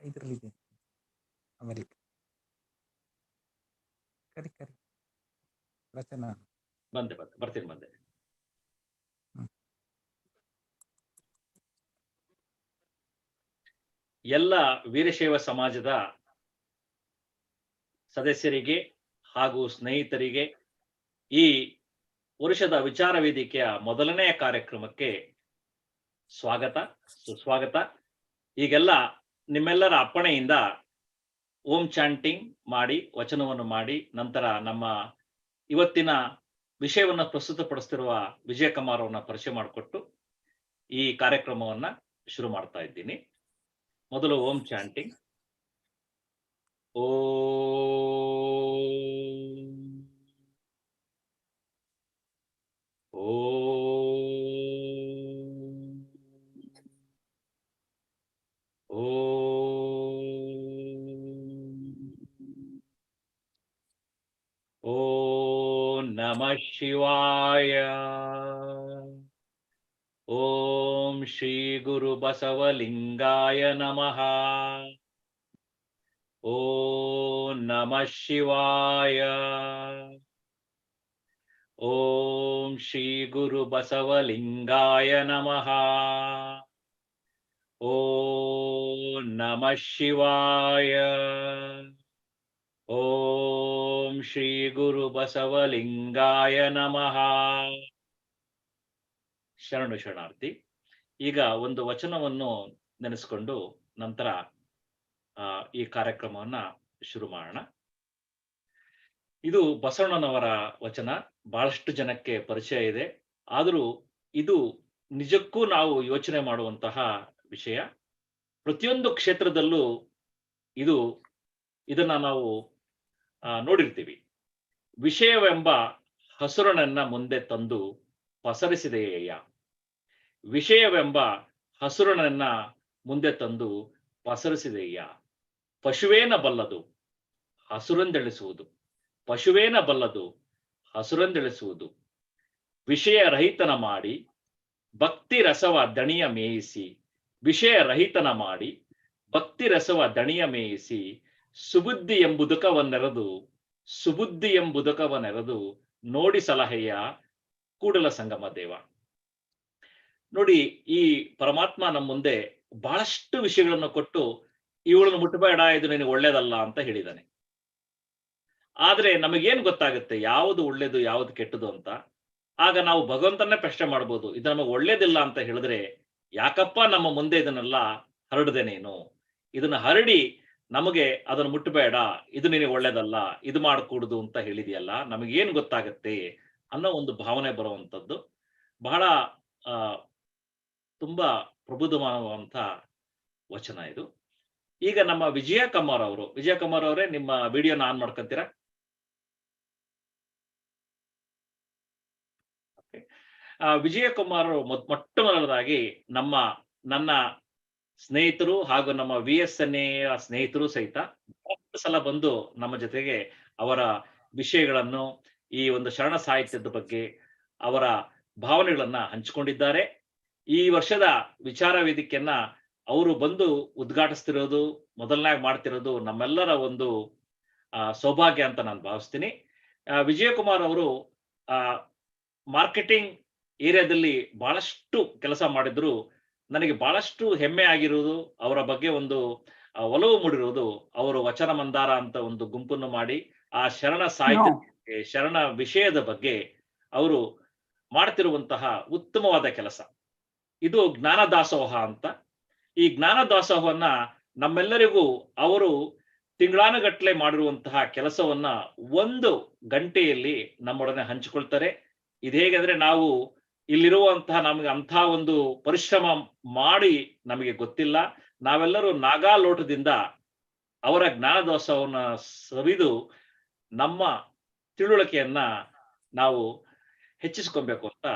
ಇದರಲ್ಲಿದೆ ಅಮೆರಿಕ. ಕರಿ ರಚನಾ ಬರ್ತೀನಿ. ಎಲ್ಲ ವೀರಶೈವ ಸಮಾಜದ ಸದಸ್ಯರಿಗೆ ಹಾಗೂ ಸ್ನೇಹಿತರಿಗೆ ಈ ವರ್ಷದ ವಿಚಾರ ವೇದಿಕೆಯ ಮೊದಲನೆಯ ಕಾರ್ಯಕ್ರಮಕ್ಕೆ ಸುಸ್ವಾಗತ. ಈಗೆಲ್ಲ ನಿಮ್ಮೆಲ್ಲರ ಅಪ್ಪಣೆಯಿಂದ ಓಂ ಚಾಂಟಿಂಗ್ ಮಾಡಿ, ವಚನವನ್ನು ಮಾಡಿ, ನಂತರ ನಮ್ಮ ಇವತ್ತಿನ ವಿಷಯವನ್ನು ಪ್ರಸ್ತುತಪಡಿಸ್ತಿರುವ ವಿಜಯಕುಮಾರ್ ಅವರನ್ನ ಪರಿಚಯ ಮಾಡಿಕೊಟ್ಟು ಈ ಕಾರ್ಯಕ್ರಮವನ್ನ ಶುರು ಮಾಡ್ತಾ ಇದ್ದೀನಿ. ಮೊದಲು ಓಂ ಚಾಂಟಿಂಗ್. ಓ ಓಂ ನಮಃ ಶಿವಾಯ. ಓಂ ಶ್ರೀ ಗುರು ಬಸವಲಿಂಗಾಯ ನಮಃ. ಓಂ ನಮಃ ಶಿವಾಯ. ಓಂ ಶ್ರೀ ಗುರು ಬಸವಲಿಂಗಾಯ ನಮಃ. ಓಂ ನಮಃ ಶಿವಾಯ. ಓಂ ಶ್ರೀ ಗುರು ಬಸವಲಿಂಗಾಯ ನಮಃ. ಶರಣಾರ್ಥಿ. ಈಗ ಒಂದು ವಚನವನ್ನು ನೆನೆಸ್ಕೊಂಡು ನಂತರ ಈ ಕಾರ್ಯಕ್ರಮವನ್ನ ಶುರು ಮಾಡೋಣ. ಇದು ಬಸವಣ್ಣನವರ ವಚನ. ಬಹಳಷ್ಟು ಜನಕ್ಕೆ ಪರಿಚಯ ಇದೆ, ಆದರೂ ಇದು ನಿಜಕ್ಕೂ ನಾವು ಯೋಚನೆ ಮಾಡುವಂತಹ ವಿಷಯ. ಪ್ರತಿಯೊಂದು ಕ್ಷೇತ್ರದಲ್ಲೂ ಇದನ್ನ ನಾವು ನೋಡಿರ್ತೀವಿ. ವಿಷಯವೆಂಬ ಹಸುರನನ್ನ ಮುಂದೆ ತಂದು ಪಸರಿಸಿದೆಯಯ್ಯ. ವಿಷಯವೆಂಬ ಹಸುರನನ್ನ ಮುಂದೆ ತಂದು ಪಸರಿಸಿದೆಯ್ಯ. ಪಶುವೇನ ಬಲ್ಲದು ಹಸುರೆಂದೆಳಿಸುವುದು. ಪಶುವೇನ ಬಲ್ಲದು ಹಸುರೆಂದೆಳಿಸುವುದು. ವಿಷಯ ರಹಿತನ ಮಾಡಿ ಭಕ್ತಿ ರಸವ ದಣಿಯ ಮೇಯಿಸಿ. ವಿಷಯ ರಹಿತನ ಮಾಡಿ ಭಕ್ತಿ ರಸವ ದಣಿಯ ಮೇಯಿಸಿ. ಸುಬುದ್ಧಿ ಎಂಬುದಕವನೆರೆದು ನೋಡಿ ಸಲಹೆಯ ಕೂಡಲ ಸಂಗಮ ದೇವ. ನೋಡಿ, ಈ ಪರಮಾತ್ಮ ನಮ್ಮ ಮುಂದೆ ಬಹಳಷ್ಟು ವಿಷಯಗಳನ್ನು ಕೊಟ್ಟು ಇವುಗಳನ್ನು ಮುಟ್ಟಬೇಡ, ಇದು ನಿನಗೆ ಒಳ್ಳೇದಲ್ಲ ಅಂತ ಹೇಳಿದ್ದಾನೆ. ಆದ್ರೆ ನಮಗೇನು ಗೊತ್ತಾಗುತ್ತೆ ಯಾವುದು ಒಳ್ಳೇದು ಯಾವುದು ಕೆಟ್ಟದು ಅಂತ? ಆಗ ನಾವು ಭಗವಂತನೇ ಪ್ರಶ್ನೆ ಮಾಡ್ಬೋದು, ಇದು ನಮಗೆ ಒಳ್ಳೇದಿಲ್ಲ ಅಂತ ಹೇಳಿದ್ರೆ ಯಾಕಪ್ಪ ನಮ್ಮ ಮುಂದೆ ಇದನ್ನೆಲ್ಲ ಹರಡದೆ ನೀನು? ಇದನ್ನ ಹರಡಿ ನಮಗೆ ಅದನ್ನು ಮುಟ್ಟಬೇಡ, ಇದು ನಿನಗೆ ಒಳ್ಳೇದಲ್ಲ, ಇದು ಮಾಡಕೂಡುದು ಅಂತ ಹೇಳಿದೆಯಲ್ಲ, ನಮಗೇನು ಗೊತ್ತಾಗತ್ತೆ ಅನ್ನೋ ಒಂದು ಭಾವನೆ ಬರುವಂಥದ್ದು ಬಹಳ ತುಂಬಾ ಪ್ರಬುದ್ಧವಾದಂಥ ವಚನ ಇದು. ಈಗ ನಮ್ಮ ವಿಜಯಕುಮಾರ್ ಅವರೇ ನಿಮ್ಮ ವಿಡಿಯೋನ ಆನ್ ಮಾಡ್ಕೊಂತೀರಾ? ವಿಜಯಕುಮಾರ್ ಮೊಟ್ಟ ಮೊದಲದಾಗಿ ನನ್ನ ಸ್ನೇಹಿತರು ಹಾಗೂ ನಮ್ಮ VSNA ಸ್ನೇಹಿತರು ಸಹಿತ ಬಹಳ ಸಲ ಬಂದು ನಮ್ಮ ಜೊತೆಗೆ ಅವರ ವಿಷಯಗಳನ್ನು, ಈ ಒಂದು ಶರಣ ಸಾಹಿತ್ಯದ ಬಗ್ಗೆ ಅವರ ಭಾವನೆಗಳನ್ನ ಹಂಚಿಕೊಂಡಿದ್ದಾರೆ. ಈ ವರ್ಷದ ವಿಚಾರ ವೇದಿಕೆಯನ್ನ ಅವರು ಬಂದು ಉದ್ಘಾಟಿಸ್ತಿರೋದು, ಮೊದಲನಾಗಿ ಮಾಡ್ತಿರೋದು ನಮ್ಮೆಲ್ಲರ ಒಂದು ಸೌಭಾಗ್ಯ ಅಂತ ನಾನು ಭಾವಿಸ್ತೀನಿ. ವಿಜಯಕುಮಾರ್ ಅವರು ಮಾರ್ಕೆಟಿಂಗ್ ಏರಿಯಾದಲ್ಲಿ ಬಹಳಷ್ಟು ಕೆಲಸ ಮಾಡಿದ್ರು. ನನಗೆ ಬಹಳಷ್ಟು ಹೆಮ್ಮೆ ಆಗಿರುವುದು, ಅವರ ಬಗ್ಗೆ ಒಂದು ಒಲವು ಮೂಡಿರುವುದು, ಅವರು ವಚನ ಮಂದಾರ ಅಂತ ಒಂದು ಗುಂಪನ್ನು ಮಾಡಿ ಆ ಶರಣ ಸಾಹಿತ್ಯ, ಶರಣ ವಿಷಯದ ಬಗ್ಗೆ ಅವರು ಮಾಡ್ತಿರುವಂತಹ ಉತ್ತಮವಾದ ಕೆಲಸ. ಇದು ಜ್ಞಾನ ದಾಸೋಹ ಅಂತ. ಈ ಜ್ಞಾನ ದಾಸೋಹವನ್ನ ನಮ್ಮೆಲ್ಲರಿಗೂ ಅವರು ತಿಂಗಳಾನುಗಟ್ಟಲೆ ಮಾಡಿರುವಂತಹ ಕೆಲಸವನ್ನ 1 ಗಂಟೆಯಲ್ಲಿ ನಮ್ಮೊಡನೆ ಹಂಚಿಕೊಳ್ತಾರೆ. ಇದು ಹೇಗೆಂದ್ರೆ, ನಾವು ಇಲ್ಲಿರುವಂತಹ ನಮಗೆ ಅಂಥ ಒಂದು ಪರಿಶ್ರಮ ಮಾಡಿ ನಮಗೆ ಗೊತ್ತಿಲ್ಲ. ನಾವೆಲ್ಲರೂ ನಾಗಾಲೋಟದಿಂದ ಅವರ ಜ್ಞಾನದೋತ್ಸವನ್ನ ಸವಿದು ನಮ್ಮ ತಿಳುವಳಿಕೆಯನ್ನ ನಾವು ಹೆಚ್ಚಿಸ್ಕೊಬೇಕು ಅಂತ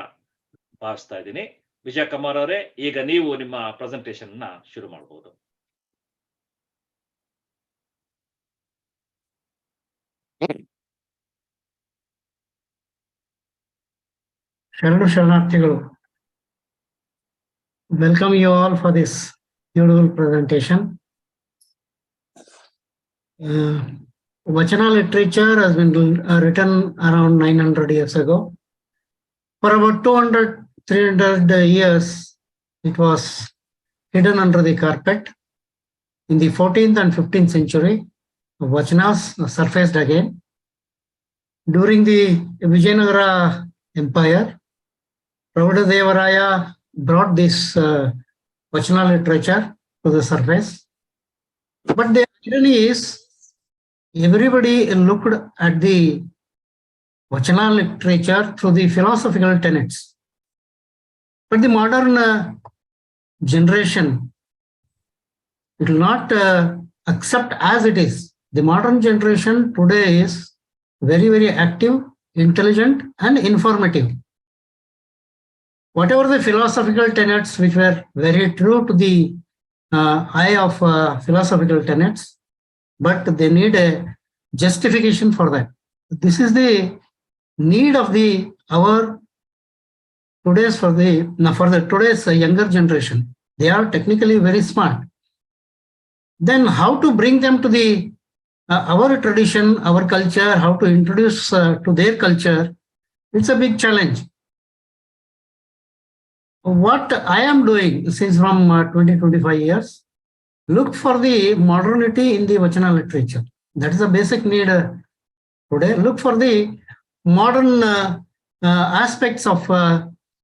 ಭಾವಿಸ್ತಾ ಇದ್ದೀನಿ. ವಿಜಯಕುಮಾರ್ ಅವರೇ, ಈಗ ನೀವು ನಿಮ್ಮ ಪ್ರೆಸೆಂಟೇಷನ್ ಶುರು ಮಾಡಬಹುದು. ಶರಣಾರ್ಥಿಗಳು, welcome you all for this beautiful presentation. Vachana literature has been written around 900 years ago. For about 200, 300 years, it was hidden under the carpet. In the 14th and 15th century, Vachanas surfaced again. During the Vijayanagara Empire, Prabhupada brought this Vachana literature to the surface. But the irony is, everybody looked at the Vachana literature through the philosophical tenets. But the modern generation, it will not accept as it is. The modern generation today is very, very active, intelligent, and informative. Whatever the philosophical tenets which were very true to the eye of philosophical tenets, but they need a justification for that. This is the need of the hour today's for the today's younger generation. They are technically very smart. Then how to bring them to the our tradition, our culture, how to introduce to their culture, it's a big challenge. What I am doing since from 20-25 years, look for the modernity in the Vachana literature. That is a basic need today. Look for the modern aspects of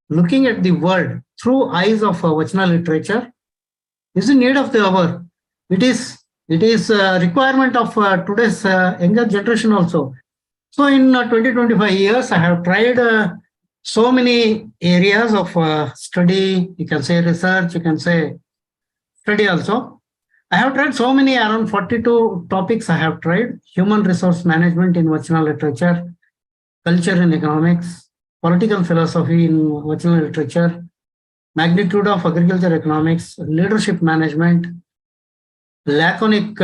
looking at the world through eyes of Vachana literature is the need of the hour. It is a requirement of today's younger generation also. So in 20-25 years, I have tried so many areas of study, you can say research, you can say study also. I have tried so many, around 42 topics I have tried. Human resource management in Vachana literature, culture and economics, political philosophy in Vachana literature, magnitude of agriculture economics, leadership management, laconic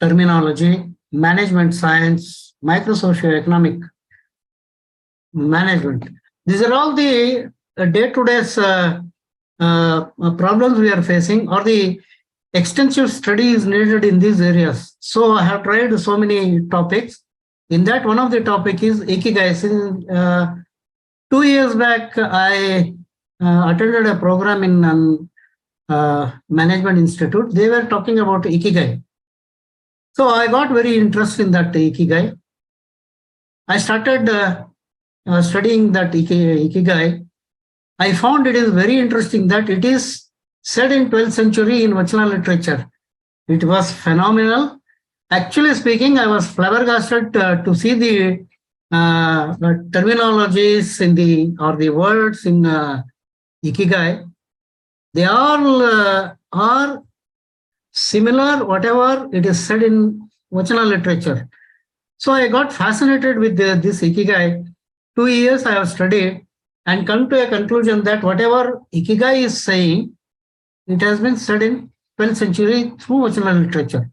terminology, management science, micro-socioeconomic management. These are all the day-to-day problems we are facing, or the extensive study is needed in these areas. So I have tried so many topics. In that, one of the topic is IKIGAI. Since 2 years back, I attended a program in Management Institute. They were talking about IKIGAI. So I got very interested in that IKIGAI. I started studying that IKIGAI. I found it is very interesting that it is said in 12th century in Vachana literature. It was phenomenal. Actually speaking, I was flabbergasted to see the terminologies in the words in IKIGAI. They all are similar, whatever it is said in Vachana literature. So I got fascinated with this IKIGAI. 2 years I have studied and come to a conclusion that whatever IKIGAI is saying, it has been said in 12th century through Vachana literature.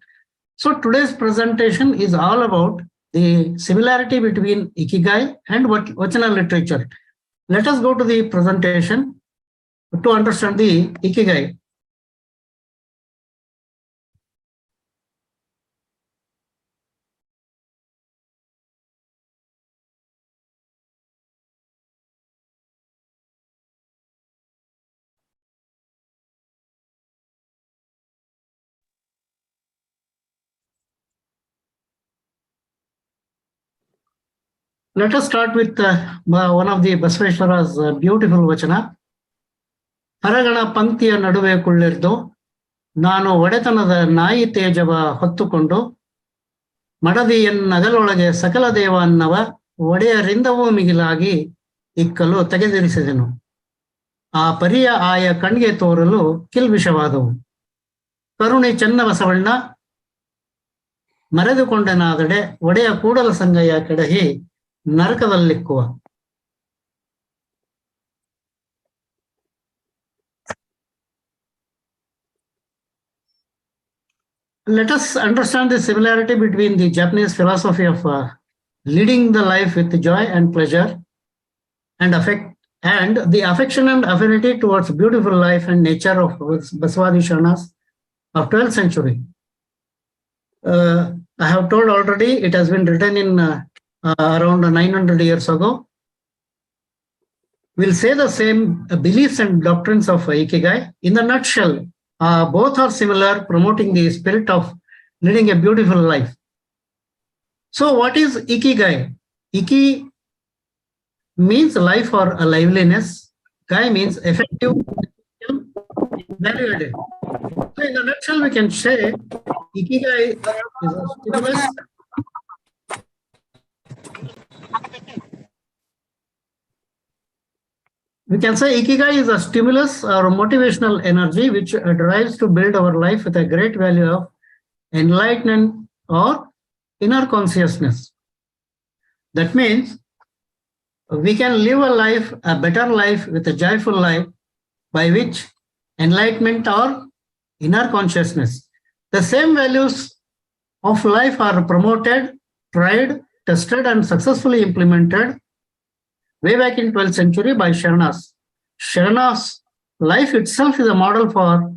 So today's presentation is all about the similarity between IKIGAI and Vachana literature. Let us go to the presentation to understand the IKIGAI. Let us start with one of the Basaveshwara's beautiful Vachana. ಹರಗಣ ಪಂಕ್ತಿಯ ನಡುವೆ ಕುಳ್ಳಿರ್ದು ನಾನು ಒಡೆತನದ ನಾಯಿ ತೇಜವ ಹೊತ್ತುಕೊಂಡು ಮಡದಿಯನ್ನಗಲೊಳಗೆ ಸಕಲ ದೇವ ಅನ್ನವ ಒಡೆಯರಿಂದವೂ ಮಿಗಿಲಾಗಿ ಇಕ್ಕಲು ತೆಗೆದಿರಿಸಿದೆನು. ಆ ಪರಿಯ ಆಯ ಕಣ್ಗೆ ತೋರಲು ಕಿಲ್ಬಿಷವಾದವು. ಕರುಣೆ ಚೆನ್ನ ಬಸವಣ್ಣ ಮರೆದುಕೊಂಡನಾದಡೆ ಒಡೆಯ ಕೂಡಲ Sangayya ಕೆಡಹಿ ನರಕದಲ್ಲಿಕ್ಕುವ. Let us understand the similarity between the Japanese philosophy of leading the life with joy and pleasure and affect, and the affection and affinity towards beautiful life and nature of Basavanna and Adi Sharanas of 12th century. I have told already, it has been written in around 900 years ago. We'll say the same beliefs and doctrines of Ikigai. In the nutshell, both are similar, promoting the spirit of leading a beautiful life. So what is Ikigai? Iki means life or a liveliness. Gai means effective, value added. So in the nutshell, we can say Ikigai is a stimulus. We can say Ikigai is a stimulus or motivational energy which drives to build our life with a great value of enlightenment or inner consciousness. That means we can live a life, a better life with a joyful life by which enlightenment or inner consciousness. The same values of life are promoted, tried, tested, and successfully implemented way back in 12th century by Sharanas. Sharanas' life itself is a model for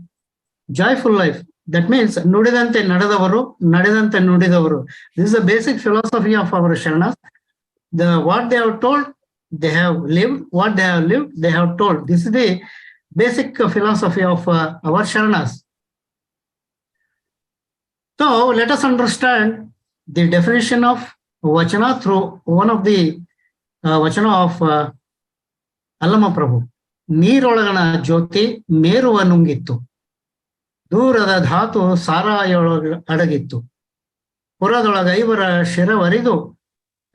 joyful life. That means nudidante nadadavaru, nadidante nudidavaru. This is the basic philosophy of our Sharanas. What they have told, they have lived. What they have lived, they have told. This is the basic philosophy of our Sharanas. So let us understand the definition of Vachana through one of the Vachana of Allama Prabhu. ನೀರೊಳಗಣ ಜ್ಯೋತಿ ಮೇರುವ ನುಂಗಿತ್ತು, ದೂರದ ಧಾತು ಸಾರಾಯೊಳಗ ಅಡಗಿತ್ತು, ಪುರದೊಳಗೈವರ ಶಿರವರಿದು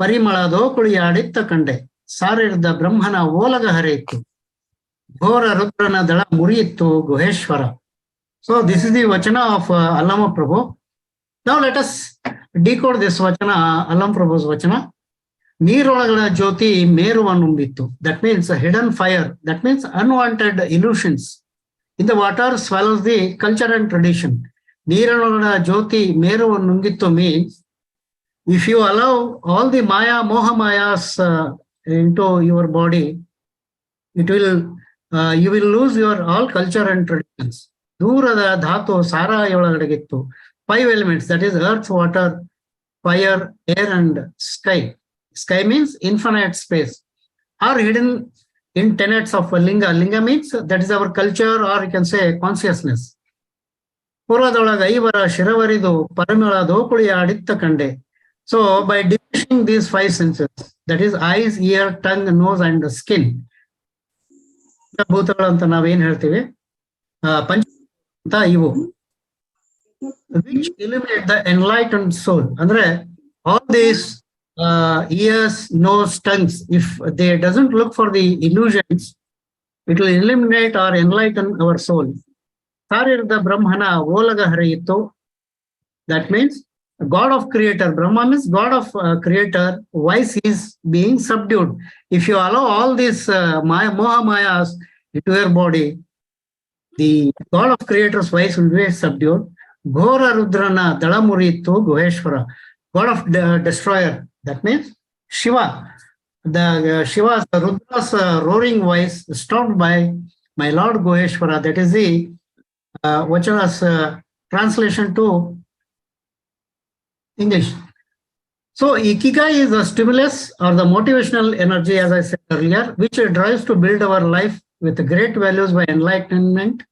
ಪರಿಮಳದೋಕುಳಿಯಾಡಿತ್ತ ಕಂಡೆ, ಸಾರಿರ್ದ ಬ್ರಹ್ಮನ ಓಲಗ ಹರಿಯಿತ್ತು, ಘೋರ ರುದ್ರನ ದಳ ಮುರಿಯಿತ್ತು Guheshwara. So this is the Vachana of Allama Prabhu. Now let us decode this Vachana, Allama Prabhu's Vachana. ನೀರೊಳಗಣ Jyothi ಮೇರುವ ನುಂಬಿತ್ತು. That means a hidden fire. That means unwanted illusions in the water swallows the culture and tradition. ನೀರೊಳಗಣ Jyothi ಮೇರುವ ನುಂಗಿತ್ತು means if you allow all the maya, moha mayas into your body, it will you will lose your all culture and traditions. ದೂರದ ಧಾತು ಸಾರಾಯೊಳಗಡಗಿತ್ತು. 5 elements, that is earth, water, fire, air, and sky. Sky means infinite space, are hidden in tenets of linga. Linga means that is our culture, or you can say consciousness. ಪುರದೊಳಗ ಐವರ ಶಿರವರಿದು ಪರಿಮಳ ದೋಕುಳಿಯಾಡಿತ್ತ ಕಂಡೆ. So by diminishing these 5 senses, that is eyes, ear, tongue, nose, and skin, ಭೂತಗಳು ಅಂತ ನಾವೇನ್ ಹೇಳ್ತೀವಿ, ಪಂಚ ಅಂತ ಇವು, which illuminate the enlightened soul. ಅಂದ್ರೆ all these ears, nose, tongues, if they doesn't look for the illusions, it will illuminate or enlighten our soul. ಸಾರಿರ್ದ ಬ್ರಹ್ಮನ ಓಲಗ ಹರಿಯಿತ್ತು. That means God of creator, Brahma means God of creator, voice is being subdued. If you allow all these moha mayas into your body, the God of creator's voice will be subdued. Ghora rudrana dala murittu guheshwara, God of destroyer. That means Shiva, the Shiva's, Rudra's roaring voice stopped by my Lord Guheshwara. That is the Vachana's translation to English. So Ikigai is a stimulus or the motivational energy, as I said earlier, which drives to build our life with great values by enlightenment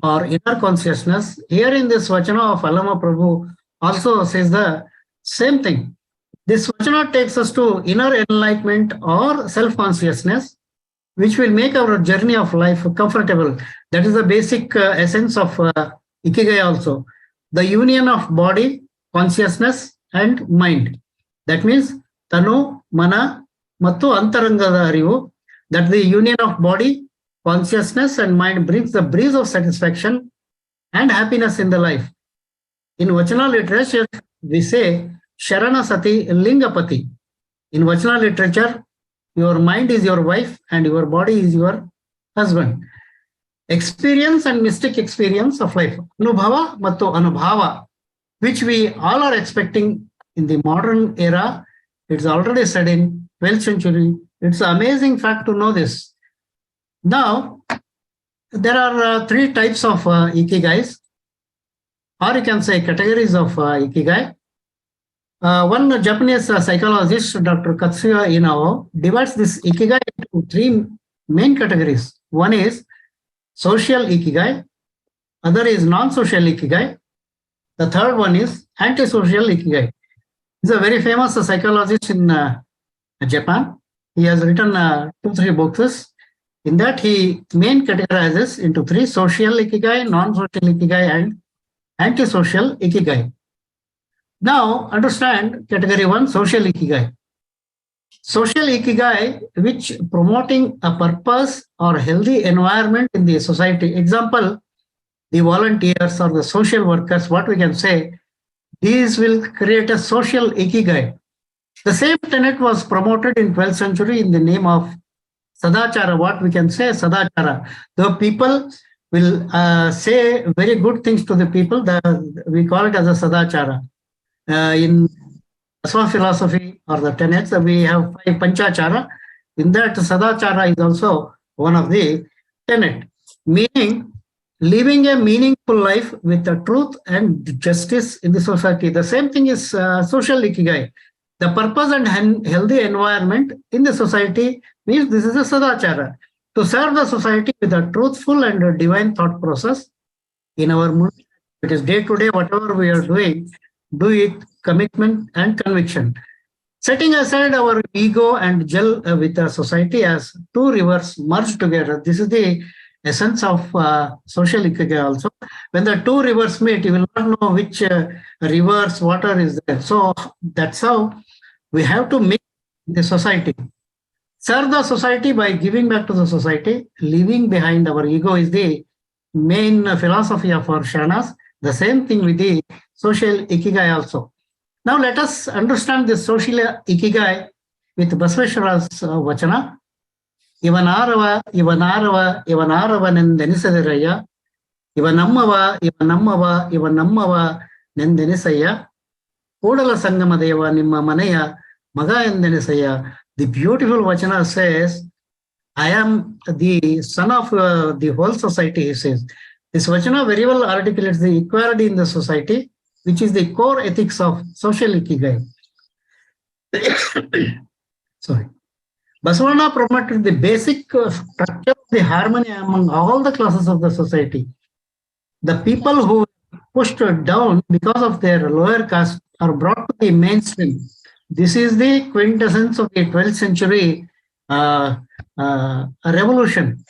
or inner consciousness. Here in this Vachana of Allama Prabhu also says the same thing. This Vachana takes us to inner enlightenment or self-consciousness, which will make our journey of life comfortable. That is the basic essence of Ikigai also. The union of body, consciousness, and mind. That means Tanu, Mana, Mattu Antarangada Arivu. That the union of body, consciousness, and mind brings the breeze of satisfaction and happiness in the life. In Vachana literature, we say Sharana Sati Lingapati. In Vachana literature, your mind is your wife and your body is your husband. Experience and mystic experience of life. Anubhava mattu anubhava, which we all are expecting in the modern era. It's already said in 12th century. It's an amazing fact to know this. Now, there are 3 types of Ikigais. or you can say categories of Ikigai. One Japanese psychologist, Dr. Katsuya Inao, divides this Ikigai into three main categories. One is social Ikigai, other is non-social Ikigai, the third one is anti-social Ikigai. He's a very famous psychologist in Japan. He has written 2-3 books. In that, he main categorizes into three: social Ikigai, non-social Ikigai, and anti-social Ikigai. Now, understand category 1, social Ikigai. Social Ikigai, which promoting a purpose or healthy environment in the society. Example, the volunteers or the social workers, what we can say, these will create a social Ikigai. The same tenet was promoted in 12th century in the name of Sadachara. What we can say, Sadachara. The people will say very good things to the people. We call it as a Sadachara. In Basava philosophy or the tenets, we have 5 Panchachara. In that, Sadachara is also one of the tenet, meaning living a meaningful life with the truth and justice in the society. The same thing is social Ikigai. The purpose and healthy environment in the society means this is a Sadachara. To serve the society with a truthful and a divine thought process in our, it is day to day, whatever we are doing, do it commitment and conviction. Setting aside our ego and gel with the society as two rivers merge together. This is the essence of social Ikigai also. When the two rivers meet, you will not know which river's water is there. So that's how we have to make the society. Serve the society by giving back to the society. Leaving behind our ego is the main philosophy of our Sharanas. The same thing with the social Ikigai also. Now let us understand this social Ikigai with Basaveshwara's Vachana. Ivanarava, Ivanarava, Ivanarava Ivanamava, Ivanamava, Ivanamava Nendenisaya, Kodala Sangamadeva Nimma Manaya, Maga Endenisaya. The beautiful Vachana says, I am the son of the whole society, he says. This Vachana very well articulates the equality in the society, which is the core ethics of social Ikigai. Sorry. Basavanna promoted the basic structure of the harmony among all the classes of the society. The people who pushed down because of their lower caste are brought to the mainstream. This is the quintessence of the 12th century revolution.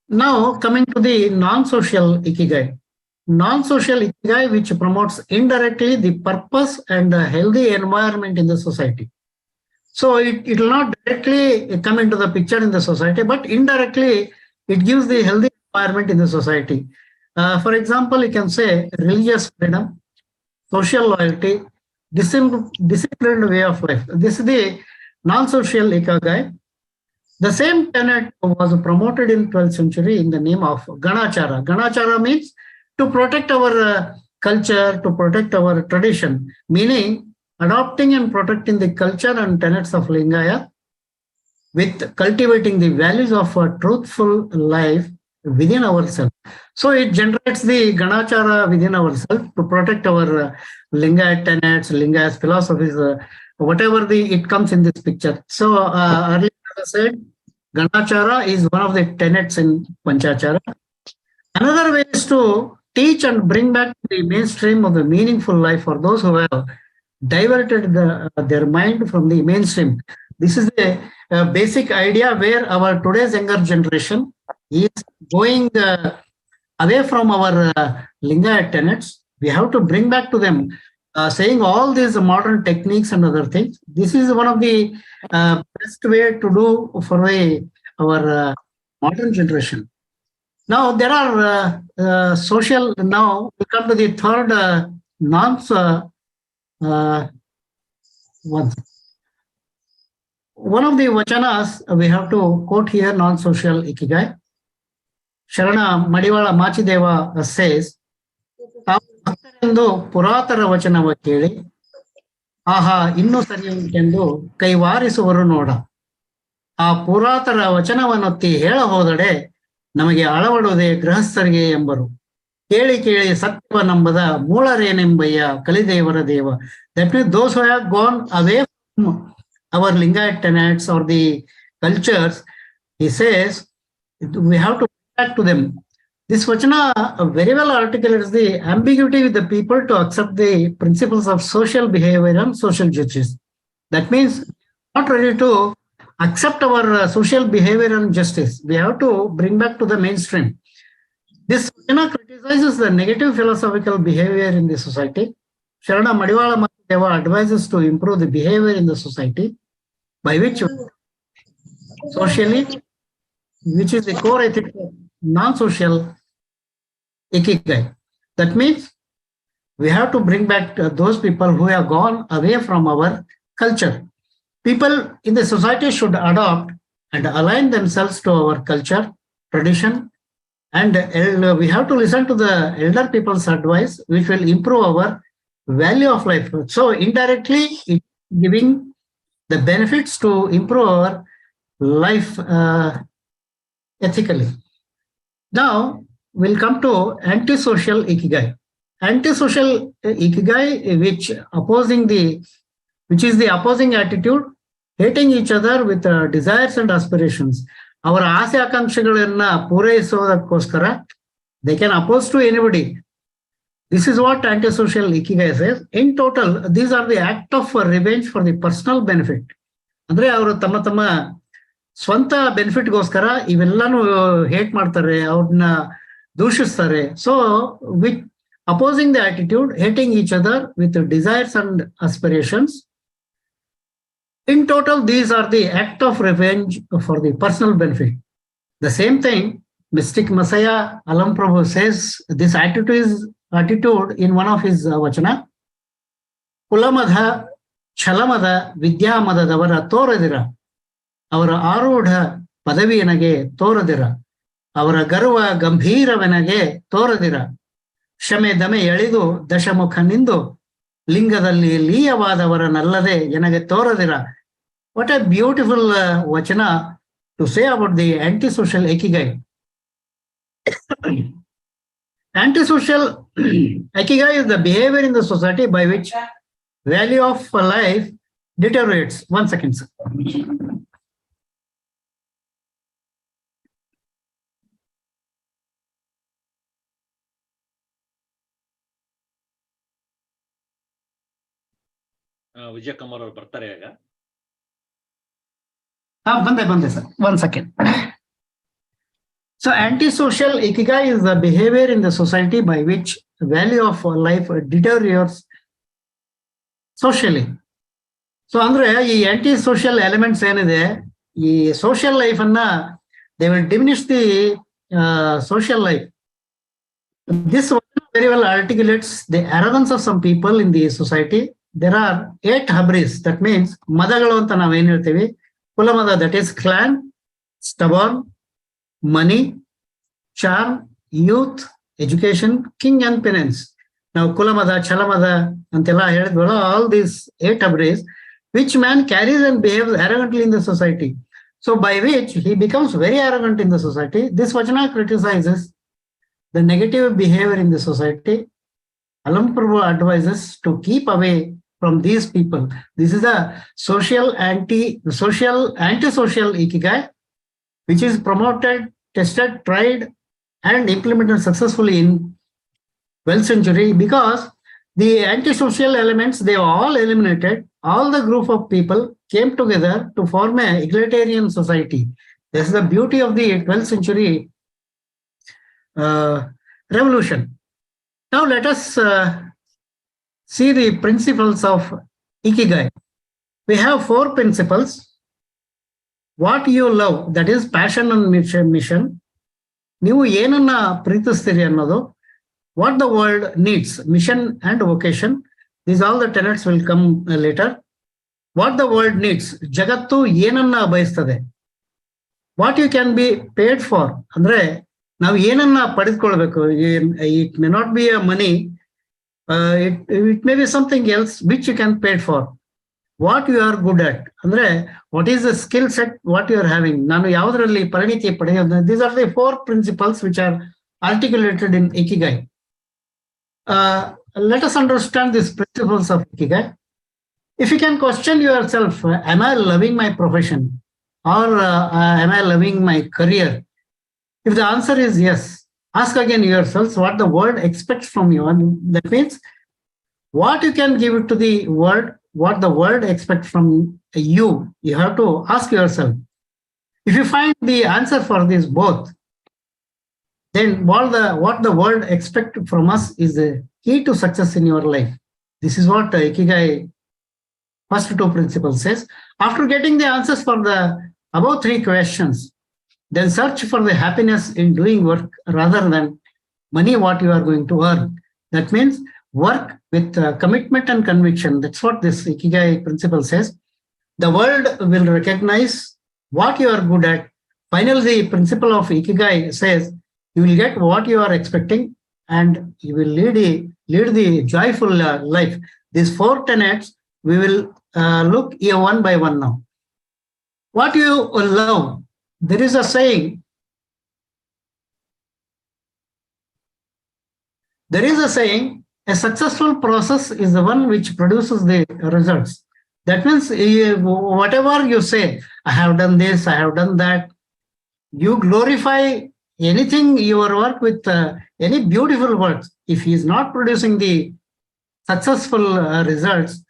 Now coming to the non-social Ikigai. Non-social Ikigai, which promotes indirectly the purpose and a healthy environment in the society. So it will not directly come into the picture in the society, but indirectly it gives the healthy environment in the society. For example, you can say religious freedom, social loyalty, disciplined way of life. This is the non-social Ikigai. The same tenet was promoted in 12th century in the name of Ganachara. Ganachara means to protect our culture, to protect our tradition, meaning adopting and protecting the culture and tenets of Lingaya with cultivating the values of a truthful life within ourselves. So it generates the Ganachara within ourselves to protect our Lingaya tenets, Lingaya's philosophies, whatever it comes in this picture. So earlier I said, Ganachara is one of the tenets in Panchachara. Another way is to teach and bring back the mainstream of the meaningful life for those who have diverted their mind from the mainstream. This is the basic idea where our today's younger generation is going away from our Lingaya tenets. We have to bring back to them, saying all these modern techniques and other things. This is one of the best way to do for our modern generation. Now there are social. Now we come to the third one of the Vachanas we have to quote here, non-social Ikigai. Sharana Madiwala Machideva says, Purathara Vachanava Keli, Aha, Inno Sariyuntendu, Kaivarisuvaru Noda. ಆ ಪುರಾತರ ವಚನವನ್ನೊತ್ತಿ ಹೇಳ ಹೋದಡೆ ನಮಗೆ ಅಳವಡುವುದೇ ಗೃಹಸ್ಥರಿಗೆ ಎಂಬರು. ಕೇಳಿ ಕೇಳಿ ಸತ್ಯವ ನಂಬದ ಮೂಳರೇನೆಂಬಯ್ಯ ಕಲಿದೇವರ ದೇವ. That means those who have gone away from our Lingayat tenets or the cultures, he says we have to go back to them. This Vachana very well articulates the ambiguity with the people to accept the principles of social behavior and social justice. That means not ready to accept our social behavior and justice. We have to bring back to the mainstream. This Vachana criticizes the negative philosophical behavior in the society. Sharana Madiwala Mahadeva advises to improve the behavior in the society, by which socially, which is the core ethic of non-social IKIGAI. That means we have to bring back those people who have gone away from our culture. People in the society should adopt and align themselves to our culture, tradition, and we have to listen to the elder people's advice, which will improve our value of life. So indirectly, it giving the benefits to improve our life ethically. Now we'll come to antisocial ikigai. Antisocial ikigai, which is the opposing attitude, hating each other with desires and aspirations. ಅವರ ಆಸೆ ಆಕಾಂಕ್ಷೆಗಳನ್ನ ಪೂರೈಸೋದಕ್ಕೋಸ್ಕರ they can oppose to anybody. This is what antisocial ikigai says. In total, these are the act of revenge for the personal benefit. ಅಂದ್ರೆ ಅವರು ತಮ್ಮ ಸ್ವಂತ ಬೆನಿಫಿಟ್ಗೋಸ್ಕರ ಇವೆಲ್ಲಾನು hate ಮಾಡ್ತಾರೆ, ಅವ್ರನ್ನ ದೂಷಿಸ್ತಾರೆ. So with opposing the attitude, hating each other with desires and aspirations. In total, these are the act of revenge for the personal benefit. The same thing, Mystic Messiah Alam Prabhu says this attitude in one of his Vachana. Kulamada, Chalamada, Vidyamadadavara Toradira. ಅವರ ಆರೂಢ ಪದವಿಯನಗೆ ತೋರದಿರ, ಅವರ ಗರ್ವ ಗಂಭೀರವನಗೆ ತೋರದಿರ, ಕ್ಷಮೆ ದಮೆ ಎಳೆದು ದಶಮುಖ ನಿಂದು ಲಿಂಗದಲ್ಲಿ ಲೀಯವಾದವರನಲ್ಲದೆ ಎನಗೆ ತೋರದಿರ. What a beautiful Vachana to say about the antisocial ikigai. Antisocial ikigai is the behavior in the society by which value of life deteriorates. 1 second, sir. Vijayakumar ಅವರು ಬರ್ತಾರೆ ಈಗ. ಬಂದೆ sir, 1 second. So antisocial ikigai is the behavior in the society by which value of life deteriorates socially. So ಅಂದ್ರೆ ಈ aunty social elements ಏನಿದೆ, ಈ social life ಅನ್ನ they will ಡಿಮಿನಿಶ್ the social life. This very well articulates the arrogance of some people in the society. There are 8 habris. That means ಮದಗಳು ಅಂತ ನಾವೇನ್ ಹೇಳ್ತೀವಿ. ಕುಲಮದ, that is clan, stubborn, money, charm, youth, education, king and penance. ನಾವು ಕುಲಮದ, ಛಲಮದ ಅಂತೆಲ್ಲ ಹೇಳಿದ್ವಲ್ಲ, all these 8 habris which man carries and behaves arrogantly in the society. So by which he becomes very arrogant in the society. This Vachana criticizes the negative behavior in the society. Alam Prabhu advises to keep away from these people. This is a anti-social ikigai, which is promoted, tested, tried, and implemented successfully in 12th century, because the antisocial elements, they were all eliminated. All the group of people came together to form an egalitarian society. This is the beauty of the 12th century revolution. Now let us see the principles of Ikigai. We have 4 principles. What you love, that is passion and mission. ನೀವು ಏನನ್ನ ಪ್ರೀತಿಸ್ತೀರಿ ಅನ್ನೋದು. What the world needs, mission and vocation. These all the tenets will come later. What the world needs, ಜಗತ್ತು ಏನನ್ನ ಬಯಸ್ತದೆ. What you can be paid for, ಅಂದ್ರೆ ನಾವು ಏನನ್ನ ಪಡೆದುಕೊಳ್ಬೇಕು. It may not be a money, it may be something else which you can pay for. What you are good at, ಅಂದ್ರೆ what is the skill set, what you are having. ನಾನು ಯಾವುದರಲ್ಲಿ ಪರಿಣಿತಿ ಪಡೆಯೋದು. These are the 4 principles which are articulated in Ikigai. let us understand these principles of Ikigai. If you can question yourself, am I loving my profession or am I loving my career? If the answer is yes, ask again yourselves what the world expects from you. And that means what you can give to the world, what the world expects from you. You have to ask yourself. If you find the answer for this both, then what the world expects from us is the key to success in your life. This is what Ikigai first two principles says. After getting the answers for the above three questions, then search for the happiness in doing work rather than money what you are going to earn. That means work with commitment and conviction. That's what this Ikigai principle says. The world will recognize what you are good at. Finally, the principle of Ikigai says you will get what you are expecting and you will lead the joyful life. These four tenets we will look here one by one now. What you love. There is a saying. A successful process is the one which produces the results. That means whatever you say, I have done this, I have done that, you glorify anything, your work with any beautiful words. If he is not producing the successful results,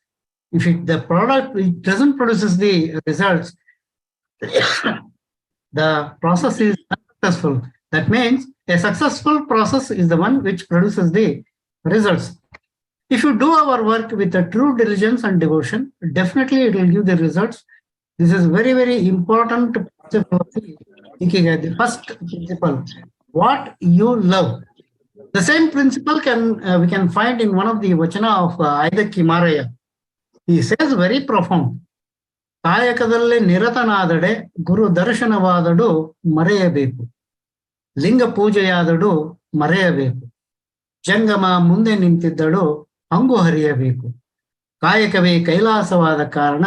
if the product it doesn't produces the results, the process is unsuccessful. That means a successful process is the one which produces the results. If you do our work with a true diligence and devotion, definitely it will give the results. This is very, very important principle of Ikigai. The first principle, what you love. The same principle we can find in one of the Vachana of IKIGAI. He says very profound. ಕಾಯಕದಲ್ಲಿ ನಿರತನಾದಡೆ ಗುರು ದರ್ಶನವಾದಡು ಮರೆಯಬೇಕು, ಲಿಂಗ ಪೂಜೆಯಾದಡು ಮರೆಯಬೇಕು, ಜಂಗಮ ಮುಂದೆ ನಿಂತಿದ್ದಡು ಹಂಗು ಹರಿಯಬೇಕು, ಕಾಯಕವೇ ಕೈಲಾಸವಾದ ಕಾರಣ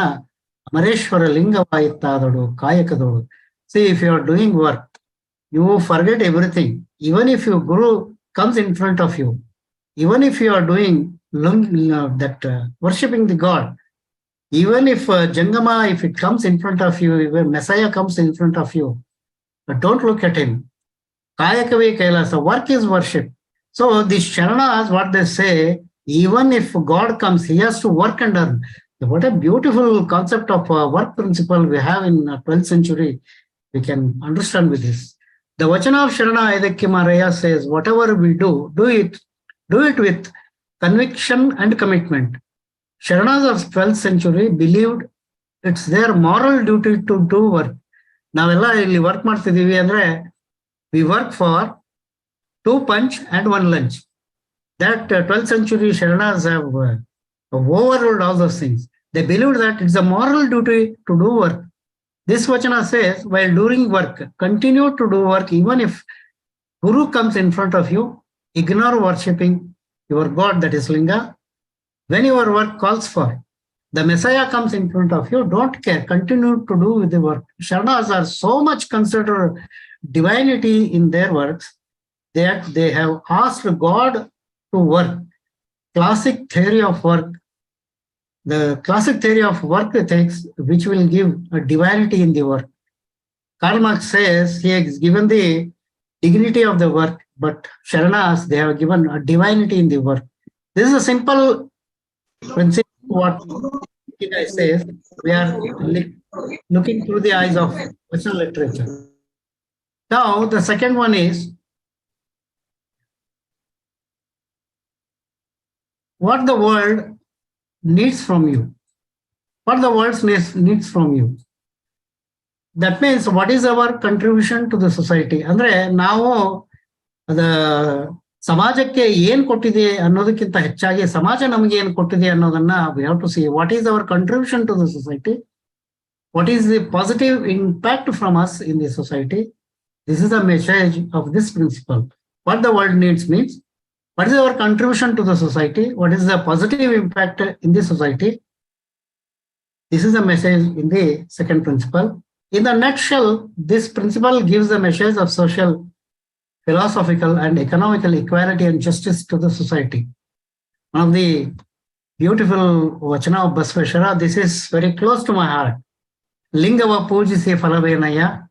Amareshwara ಲಿಂಗವಾಯಿತಾದಡು ಕಾಯಕದೋಡು. See, if you are doing work, you forget everything. Even if your guru comes in front of you, even if you are doing worshipping the God, even if Jangama, if it comes in front of you, if Messiah comes in front of you, but don't look at him. Kayakave Kailasa, work is worship. So these Sharanas, what they say, even if God comes, he has to work and earn. What a beautiful concept of work principle we have in 12th century. We can understand with this. The Vachana of Sharana Vijayakumar says, whatever we do it with conviction and commitment. Sharanas of 12th century believed it's their moral duty to do work. ನಾವೆಲ್ಲ ಇಲ್ಲಿ work ಮಾಡ್ತಿದೀವಿ ಅಂದ್ರೆ we work for 2 punch and 1 lunch. That 12th century Sharanas have overruled all those things. They believed that it's a moral duty to do work. This Vachana says, while doing work, continue to do work even if Guru comes in front of you, ignore worshipping your God, that is Linga. When your work calls for, the Messiah comes in front of you, don't care, continue to do with the work. Sharanas are so much consider divinity in their works that they have asked God to work. Classic theory of work, the classic theory of work ethics, which will give a divinity in the work. Karl Marx says he has given the dignity of the work, but Sharanas, they have given a divinity in the work. This is a simple principle. What Ikigai says, we are looking through the eyes of Western literature. Now, the second one is what the world needs from you. What the world needs from you. That means what is our contribution to the society. ಅಂದ್ರೆ ನಾವು ಸಮಾಜಕ್ಕೆ ಏನ್ ಕೊಟ್ಟಿದೆ ಅನ್ನೋದಕ್ಕಿಂತ ಹೆಚ್ಚಾಗಿ ಸಮಾಜ ನಮಗೆ ಏನ್ ಕೊಟ್ಟಿದೆ ಅನ್ನೋದನ್ನ we have to see what is our contribution to the society, what is the positive impact from us in the society. This is the message of this principle. What the world needs means what is our contribution to the society, what is the positive impact in the society. This is the message in the second principle. In the nutshell, this principle gives the message of social, philosophical and economical equality and justice to the society. one of the beautiful Vachana of Basaveshwara. This is very close to my heart. Lingava pujisi falavenaya,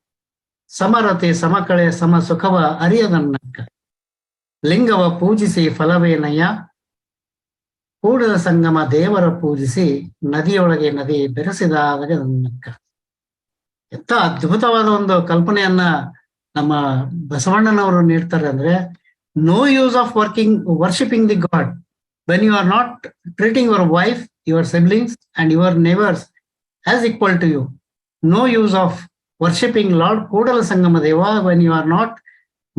samarate samakale sama sukhava ariyadannaka. Lingava pujisi falavenaya, Kudala Sangama ದೇವರ ಪೂಜಿಸಿ ನದಿಯೊಳಗೆ ನದಿ ಬೆರೆಸಿದಾಗ ನನ್ನಕ್ಕ. ಎಂತ ಅದ್ಭುತವಾದ ಒಂದು ಕಲ್ಪನೆಯನ್ನ ನಮ್ಮ ಬಸವಣ್ಣನವರು ನೀಡ್ತಾರೆ ಅಂದ್ರೆ, no use of worshipping the god when you are not treating your wife, your siblings and your neighbours as equal to you. No use of worshipping lord Kudala Sangama Deva when you are not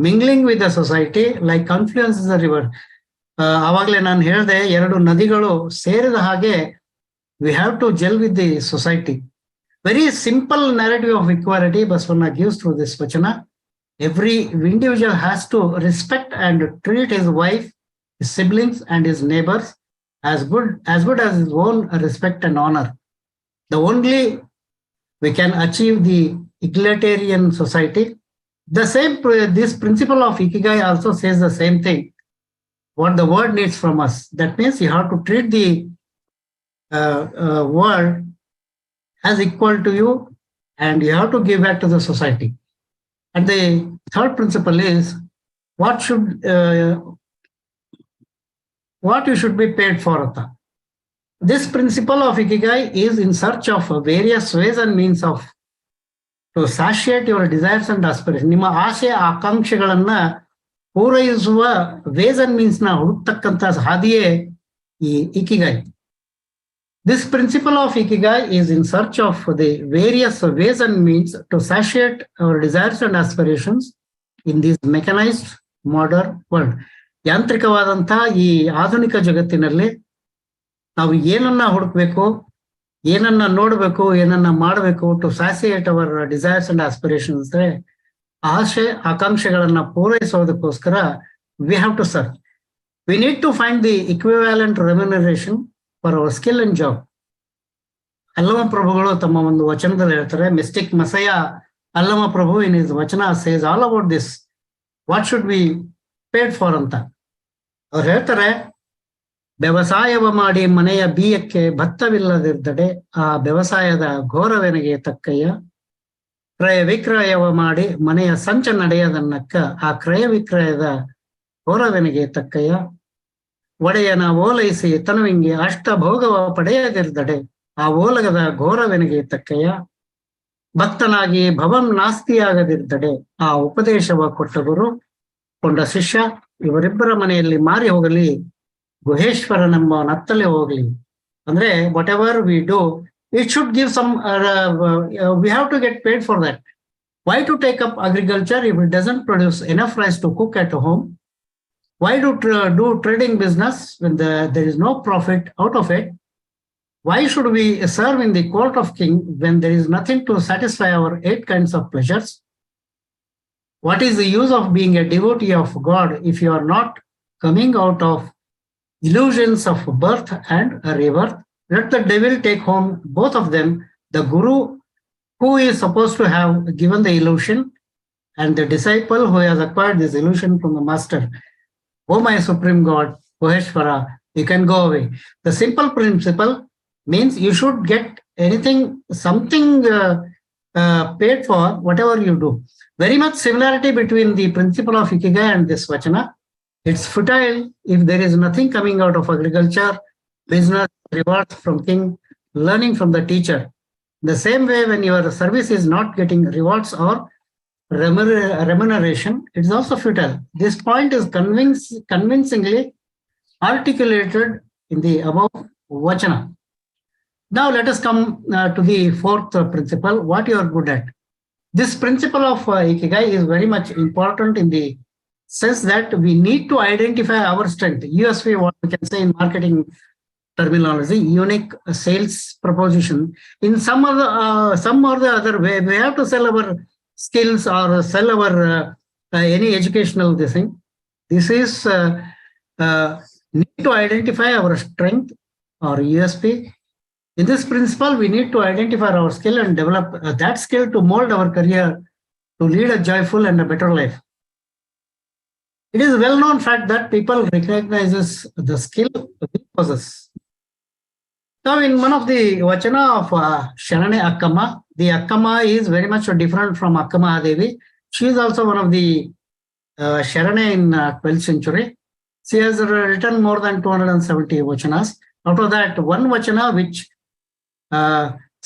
mingling with the society like confluence the river. ಆವಾಗಲೇ ನಾನು ಹೇಳಿದೆ, ಎರಡು ನದಿಗಳು ಸೇರಿದ ಹಾಗೆ we have to gel with the society. Very simple narrative of equality Basavanna gives through this Vachana. Every individual has to respect and treat his wife, his siblings and his neighbors as good as his own respect and honor. The only we can achieve the egalitarian society. This principle of Ikigai also says the same thing. What the world needs from us. That means you have to treat the world as equal to you, and you have to give back to the society. And the third principle is what you should be paid for. This principle of Ikigai is in search of various ways and means of to satiate your desires and aspirations. ನಿಮ್ಮ ಆಸೆ ಆಕಾಂಕ್ಷೆಗಳನ್ನ ಪೂರೈಸುವ ways and means ನ ಹುಡುಕ್ತಕ್ಕಂಥ ಹಾದಿಯೇ ಈ ಇಕಿಗೈ. This principle of Ikigai is in search of the various ways and means to satiate our desires and aspirations in this mechanized modern world. ಯಾಂತ್ರಿಕವಾದಂತಹ ಈ ಆಧುನಿಕ ಜಗತ್ತಿನಲ್ಲಿ ನಾವು ಏನನ್ನ ಹುಡುಕ್ಬೇಕು, ಏನನ್ನ ನೋಡ್ಬೇಕು, ಏನನ್ನ ಮಾಡಬೇಕು to satiate our desires and aspirations ಅಂದ್ರೆ ಆಸೆ ಆಕಾಂಕ್ಷೆಗಳನ್ನ ಪೂರೈಸೋದಕ್ಕೋಸ್ಕರ we have to search. We need to find the equivalent remuneration for our skill and job. Allama ಪ್ರಭುಗಳು ತಮ್ಮ ಒಂದು ವಚನದಲ್ಲಿ ಹೇಳ್ತಾರೆ, ಮಿಸ್ಟಿಕ್ ಮಸಯ Allama Prabhu in his vachana says all about this, what should be paid for ಅಂತ. ಅವ್ರು ಹೇಳ್ತಾರೆ, ವ್ಯವಸಾಯವ ಮಾಡಿ ಮನೆಯ ಬೀಯಕ್ಕೆ ಭತ್ತವಿಲ್ಲದಿದ್ದಡೆ ಆ ವ್ಯವಸಾಯದ ಘೋರವೆನಗೆ ತಕ್ಕಯ್ಯ, ಕ್ರಯ ವಿಕ್ರಯವ ಮಾಡಿ ಮನೆಯ ಸಂಚ ನಡೆಯದನ್ನಕ್ಕ ಆ ಕ್ರಯ ವಿಕ್ರಯದ ಘೋರವೆನಗೆ ತಕ್ಕಯ್ಯ, ಒಡೆಯನ ಓಲೈಸಿ ತನುವಿಂಗೆ ಅಷ್ಟ ಭೋಗವ ಪಡೆಯದಿರ್ದಡೆ ಆ ಓಲಗದ ಘೋರವೆನಗೆ ತಕ್ಕಯ್ಯ, ಭಕ್ತನಾಗಿ ಭವಂ ನಾಸ್ತಿಯಾಗದಿರ್ದಡೆ ಆ ಉಪದೇಶವ ಕೊಟ್ಟ ಗುರು ಕೊಂಡ ಶಿಷ್ಯ, ಇವರಿಬ್ಬರ ಮನೆಯಲ್ಲಿ ಮಾರಿ ಹೋಗಲಿ ಗುಹೇಶ್ವರನೆಂಬ ನತ್ತಲೆ ಹೋಗ್ಲಿ. ಅಂದ್ರೆ what ever we do, it should give some we have to get paid for that. Why to take up agriculture if it doesn't produce enough rice to cook at home? Why do trading business when there is no profit out of it? Why should we serve in the court of king when there is nothing to satisfy our 8 kinds of pleasures? What is the use of being a devotee of God if you are not coming out of illusions of birth and rebirth? Let the devil take home both of them, the guru who is supposed to have given the illusion and the disciple who has acquired this illusion from the master. Oh my supreme God, Maheshwara, you can go away. The simple principle means you should get something paid for whatever you do. Very much similarity between the principle of Ikigai and this Vachana. It's futile if there is nothing coming out of agriculture, business, rewards from king, learning from the teacher. The same way, when your service is not getting rewards or remuneration, it is also futile. This point is convincingly articulated in the above Vachana. Now let us come to the fourth principle, what you are good at. This principle of Ikigai is very much important in the sense that we need to identify our strength. USP, what we can say in marketing terminology, unique sales proposition. In some or the other way, we have to sell our skills or sell our any educational thing. This is need to identify our strength or USP. In this principle, we need to identify our skill and develop that skill to mold our career to lead a joyful and a better life. It is well known fact that people recognizes the skill we possess. Now, in one of the Vachana of Sharane Akkama, the Akkama is very much different from Akkama Devi. She is also one of the Sharane in 12th century. She has written more than 270 Vachanas. Out of that, one Vachana which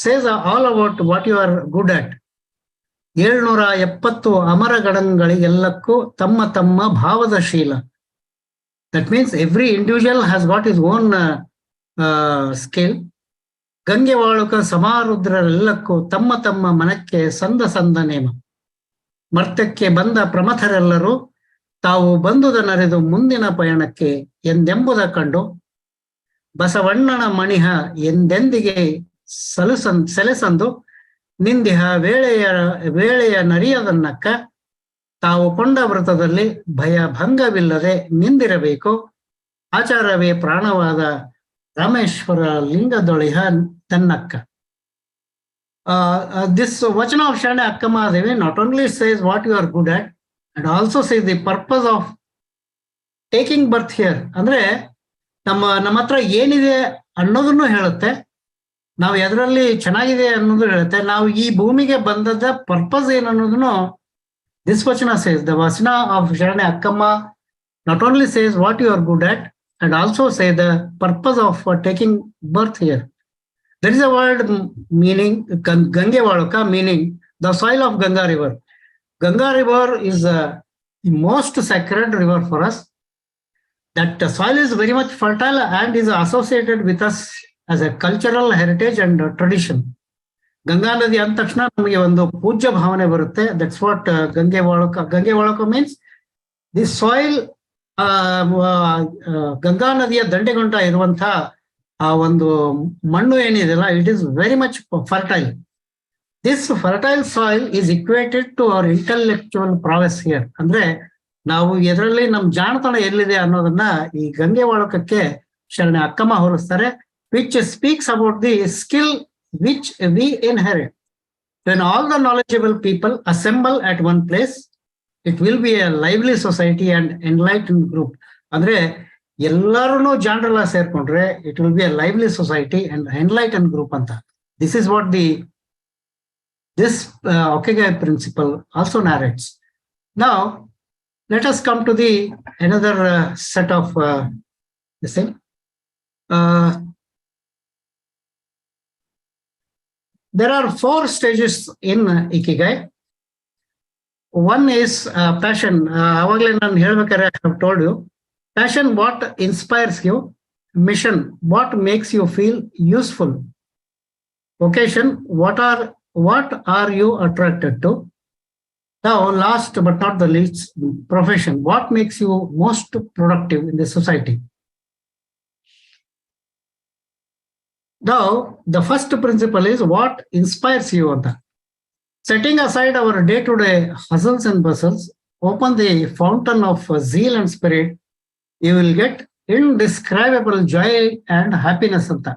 says all about what you are good at. 770 ಅಮರ ಗಣಗಳಿಗೆಲ್ಲಕ್ಕೂ ತಮ್ಮ ತಮ್ಮ ಭಾವದ ಶೀಲ. That means every individual has got his own skill. ಗಂಗೆ ವಾಳುಕ ಸಮಾರುದ್ರರೆಲ್ಲಕ್ಕೂ ತಮ್ಮ ತಮ್ಮ ಮನಕ್ಕೆ ಸಂದ ಸಂದ ನೇಮ. ಮರ್ತಕ್ಕೆ ಬಂದ ಪ್ರಮಥರೆಲ್ಲರೂ ತಾವು ಬಂದುದ ನರೆದು ಮುಂದಿನ ಪಯಣಕ್ಕೆ ಎಂದೆಂಬುದ ಕಂಡು ಬಸವಣ್ಣನ ಮಣಿಹ ಎಂದೆಂದಿಗೆ ಸೆಲೆಸಂದು ನಿಂದಿಹ ವೇಳೆಯ ನರಿಯದನ್ನಕ್ಕ ತಾವು ಕೊಂಡ ವೃತದಲ್ಲಿ ಭಯ ಭಂಗವಿಲ್ಲದೆ ನಿಂದಿರಬೇಕು. ಆಚಾರವೇ ಪ್ರಾಣವಾದ Rameshwara ಲಿಂಗದೊಳಿಹ ತನ್ನಕ್ಕ. This Vachana of Sharane Akkama Devi not only says what you are good at, and also says the purpose of taking birth here. ಅಂದ್ರೆ ನಮ್ಮ ಹತ್ರ ಏನಿದೆ ಅನ್ನೋದನ್ನು ಹೇಳುತ್ತೆ, ನಾವು ಎದರಲ್ಲಿ ಚೆನ್ನಾಗಿದೆ ಅನ್ನೋದು ಹೇಳುತ್ತೆ, ನಾವು ಈ ಭೂಮಿಗೆ ಬಂದದ ಪರ್ಪಸ್ ಏನು ಅನ್ನೋದನ್ನು this Vachana says. The Vachana of Sharane Akkama not only says what you are good at, and also say the purpose of taking birth here. There is a word meaning Gange Valuka, meaning the soil of Ganga river. Ganga river is the most sacred river for us. That soil is very much fertile and is associated with us as a cultural heritage and tradition. Ganga Nadi ಅಂದ ತಕ್ಷಣ ನಮಗೆ ಒಂದು ಪೂಜ್ಯ ಭಾವನೆ ಬರುತ್ತೆ. That's what Gange Valuka means. This soil Ganga ನದಿಯ ದಂಡೆಗೊಂಡ ಇರುವಂತಹ ಆ ಒಂದು ಮಣ್ಣು ಏನಿದೆಯಲ್ಲ, it is very much fertile. This fertile soil is equated to our intellectual prowess here. ಅಂದ್ರೆ ನಾವು ಎದರಲ್ಲಿ ನಮ್ ಜಾಣತನ ಎಲ್ಲಿದೆ ಅನ್ನೋದನ್ನ ಈ ಗಂಗೆ ವಾಳುಕಕ್ಕೆ ಶರಣೆ ಅಕ್ಕಮ್ಮ ಹೋಲಿಸ್ತಾರೆ. Which speaks about the skill which we inherit. When all the knowledgeable people assemble at one place, it will be a lively society and enlightened group. ಅಂದ್ರೆ ಎಲ್ಲರೂ ಜಾಣರೆಲ್ಲ ಸೇರ್ಕೊಂಡ್ರೆ it will be a lively society and enlighten group ಅಂತ. This is what this IKIGAI principle also narrates. Now, let us come to the another set of this thing. There are 4 stages in IKIGAI. One is passion. Avagle nan helbekare I have told you. Passion, what inspires you. Mission, what makes you feel useful. Vocation, what are you attracted to. Now, last but not the least, profession, what makes you most productive in the society. Now, the first principle is what inspires you. Setting aside our day-to-day hustles and bustles, open the fountain of zeal and spirit, you will get indescribable joy and happiness ಅಂತ.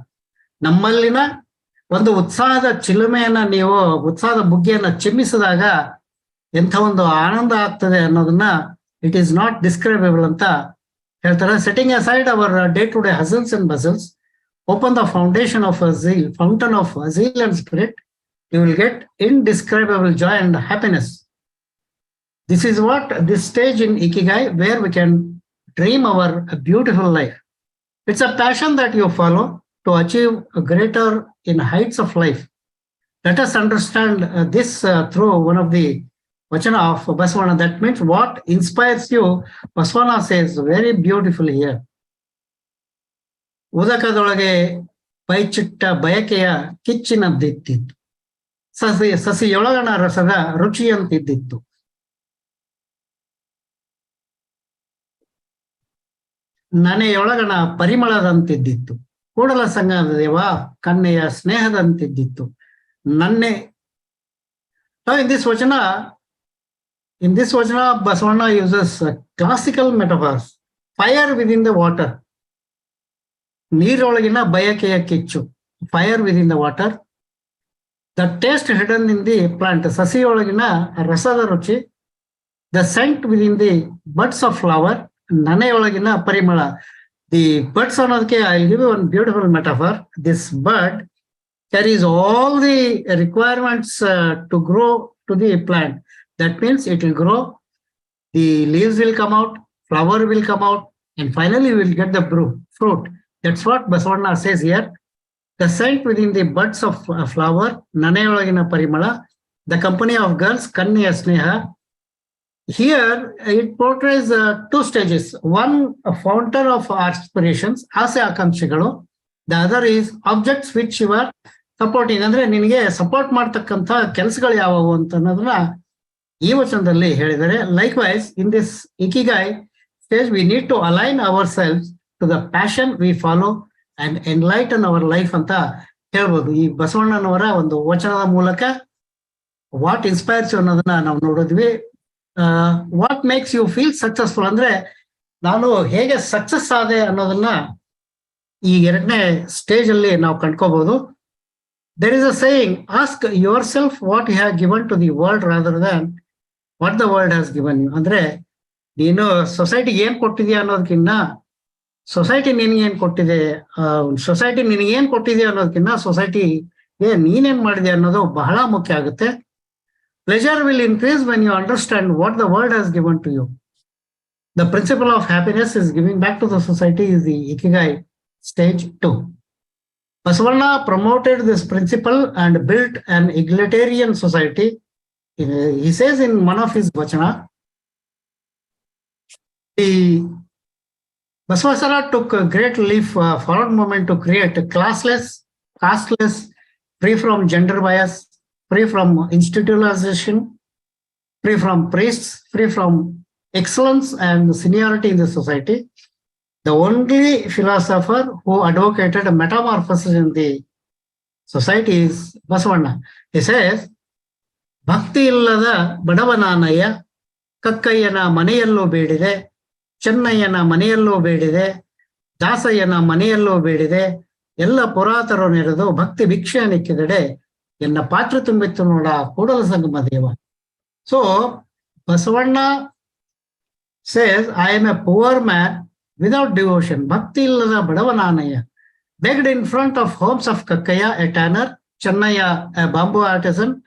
ನಮ್ಮಲ್ಲಿನ ಒಂದು ಉತ್ಸಾಹದ ಚಿಲುಮೆಯನ್ನ ನೀವು ಉತ್ಸಾಹದ ಬುಗ್ಗೆಯನ್ನ ಚಿಮ್ಮಿಸಿದಾಗ ಎಂಥ ಒಂದು ಆನಂದ ಆಗ್ತದೆ ಅನ್ನೋದನ್ನ it is not describable ಅಂತ ಹೇಳ್ತಾರೆ. Setting aside our day to day hustles and bustles, open the foundation of zeal, fountain of zeal and spirit, you will get indescribable joy and happiness. This is what this stage in IKIGAI where we can dream our beautiful life. It's a passion that you follow to achieve a greater in heights of life. Let us understand this through one of the Vachana of Basavanna. That means what inspires you. Basavanna says very beautifully here. ಉದಕದೊಳಗೆ ಪೈಚಿಟ್ಟ ಬಯಕೆಯ ಕಿಚ್ಚಿನದ್ದಿತ್ತಿತ್ತು, ಸಸಿಯೊಳಗಣ ರಸದ ರುಚಿಯಂತಿದ್ದಿತ್ತು. ನನೆಯೊಳಗಣ ಪರಿಮಳದಂತಿದ್ದಿತ್ತು, ಕೂಡಲ ಸಂಗದ ದೇವ ಕನ್ನೆಯ ಸ್ನೇಹದಂತಿದ್ದಿತ್ತು. ನನ್ನೆ. In this Vachana, Basavanna uses classical metaphors. Fire within the water. ನೀರೊಳಗಿನ ಬಯಕೆಯ ಕಿಚ್ಚು, fire within the water. The taste hidden in the plant, ಸಸಿಯೊಳಗಿನ ರಸದ ರುಚಿ. the scent within the buds of flower, ನನಯೊಳಗಿನ ಪರಿಮಳ. The buds ಅನ್ನೋದಕ್ಕೆ I'll give you one beautiful metaphor. This bud carries all the requirements to grow to the plant. That means it will grow, the leaves will come out, flower will come out, and finally we will get the fruit. That's what Basavanna says here. The scent within the buds of a flower, ನನಯೊಳಗಿನ ಪರಿಮಳ, the company of girls, ಕನ್ಯೆಯ ಸ್ನೇಹ. Here it portrays two stages. One, a fountain of aspirations, ಆಸೆ ಆಕಾಂಕ್ಷೆಗಳು. The other is objects which you are supporting. ಅಂದ್ರೆ ನಿನಗೆ support ಮಾಡ್ತಕ್ಕಂಥ ಕೆಲಸಗಳು ಯಾವುವು ಅಂತ ಅನ್ನೋದನ್ನ ಈ ವಚನದಲ್ಲಿ ಹೇಳಿದ್ದಾರೆ. Likewise, in this ikigai stage, we need to align ourselves to the passion we follow and enlighten our life ಅಂತ ಹೇಳ್ಬೋದು. ಈ ಬಸವಣ್ಣನವರ ಒಂದು ವಚನದ ಮೂಲಕ ವಾಟ್ ಇನ್ಸ್ಪೈರ್ಸ್ ಅನ್ನೋದನ್ನ ನಾವು ನೋಡಿದ್ವಿ. What makes you feel successful ಅಂದ್ರೆ ನಾನು ಹೇಗೆ ಸಕ್ಸಸ್ ಆದೆ ಅನ್ನೋದನ್ನ ಈ ಎರಡನೇ ಸ್ಟೇಜ್ ಅಲ್ಲಿ ನಾವು ಕಂಡ್ಕೋಬಹುದು. There is a saying, ask yourself what you have given to the world rather than what the world has given you. ಅಂದ್ರೆ ನೀನು ಸೊಸೈಟಿಗೆ ಏನ್ ಕೊಟ್ಟಿದ್ಯಾ ಅನ್ನೋದಕ್ಕಿಂತ ಸೊಸೈಟಿ ನಿನಗೇನ್ ಕೊಟ್ಟಿದೆ, ಸೊಸೈಟಿ ನಿನಗೇನ್ ಕೊಟ್ಟಿದೆ ಅನ್ನೋದಕ್ಕಿಂತ ಸೊಸೈಟಿಗೆ ನೀನೇನ್ ಮಾಡಿದೆ ಅನ್ನೋದು ಬಹಳ ಮುಖ್ಯ ಆಗುತ್ತೆ. Pleasure will increase when you understand what the world has given to you. The principle of happiness is giving back to the society is the ikigai stage 2. Basavanna promoted this principle and built an egalitarian society. He says in one of his Vachana, the Basavasana took a great leap forward movement to create a classless, casteless, free from gender bias, free from institutionalization, free from priests, free from excellence and seniority in the society. The only philosopher who advocated a metamorphosis in the society is Basavanna. He says, ಭಕ್ತಿ ಇಲ್ಲದ ಬಡವನಾನಯ್ಯ, ಕಕ್ಕಯ್ಯನ ಮನೆಯಲ್ಲೂ ಬೇಡಿದೆ, ಚೆನ್ನಯ್ಯನ ಮನೆಯಲ್ಲೂ ಬೇಡಿದೆ, ದಾಸಯ್ಯನ ಮನೆಯಲ್ಲೂ ಬೇಡಿದೆ, ಎಲ್ಲ ಪುರಾತರು ನೆರೆದು ಭಕ್ತಿ ಭಿಕ್ಷೆ ನಿಕ್ಕಿದಡೆ, ಎನ್ನ ಪಾತ್ರ ತುಂಬಿತ್ತು ನೋಡ ಕೂಡಲ ಸಂಗಮ ದೇವ. So Basavanna says, I am a poor man without devotion. Bhakti illada badavananaya. Begged in front of homes of Kakkaya, a tanner, Chennaya, a bamboo artisan,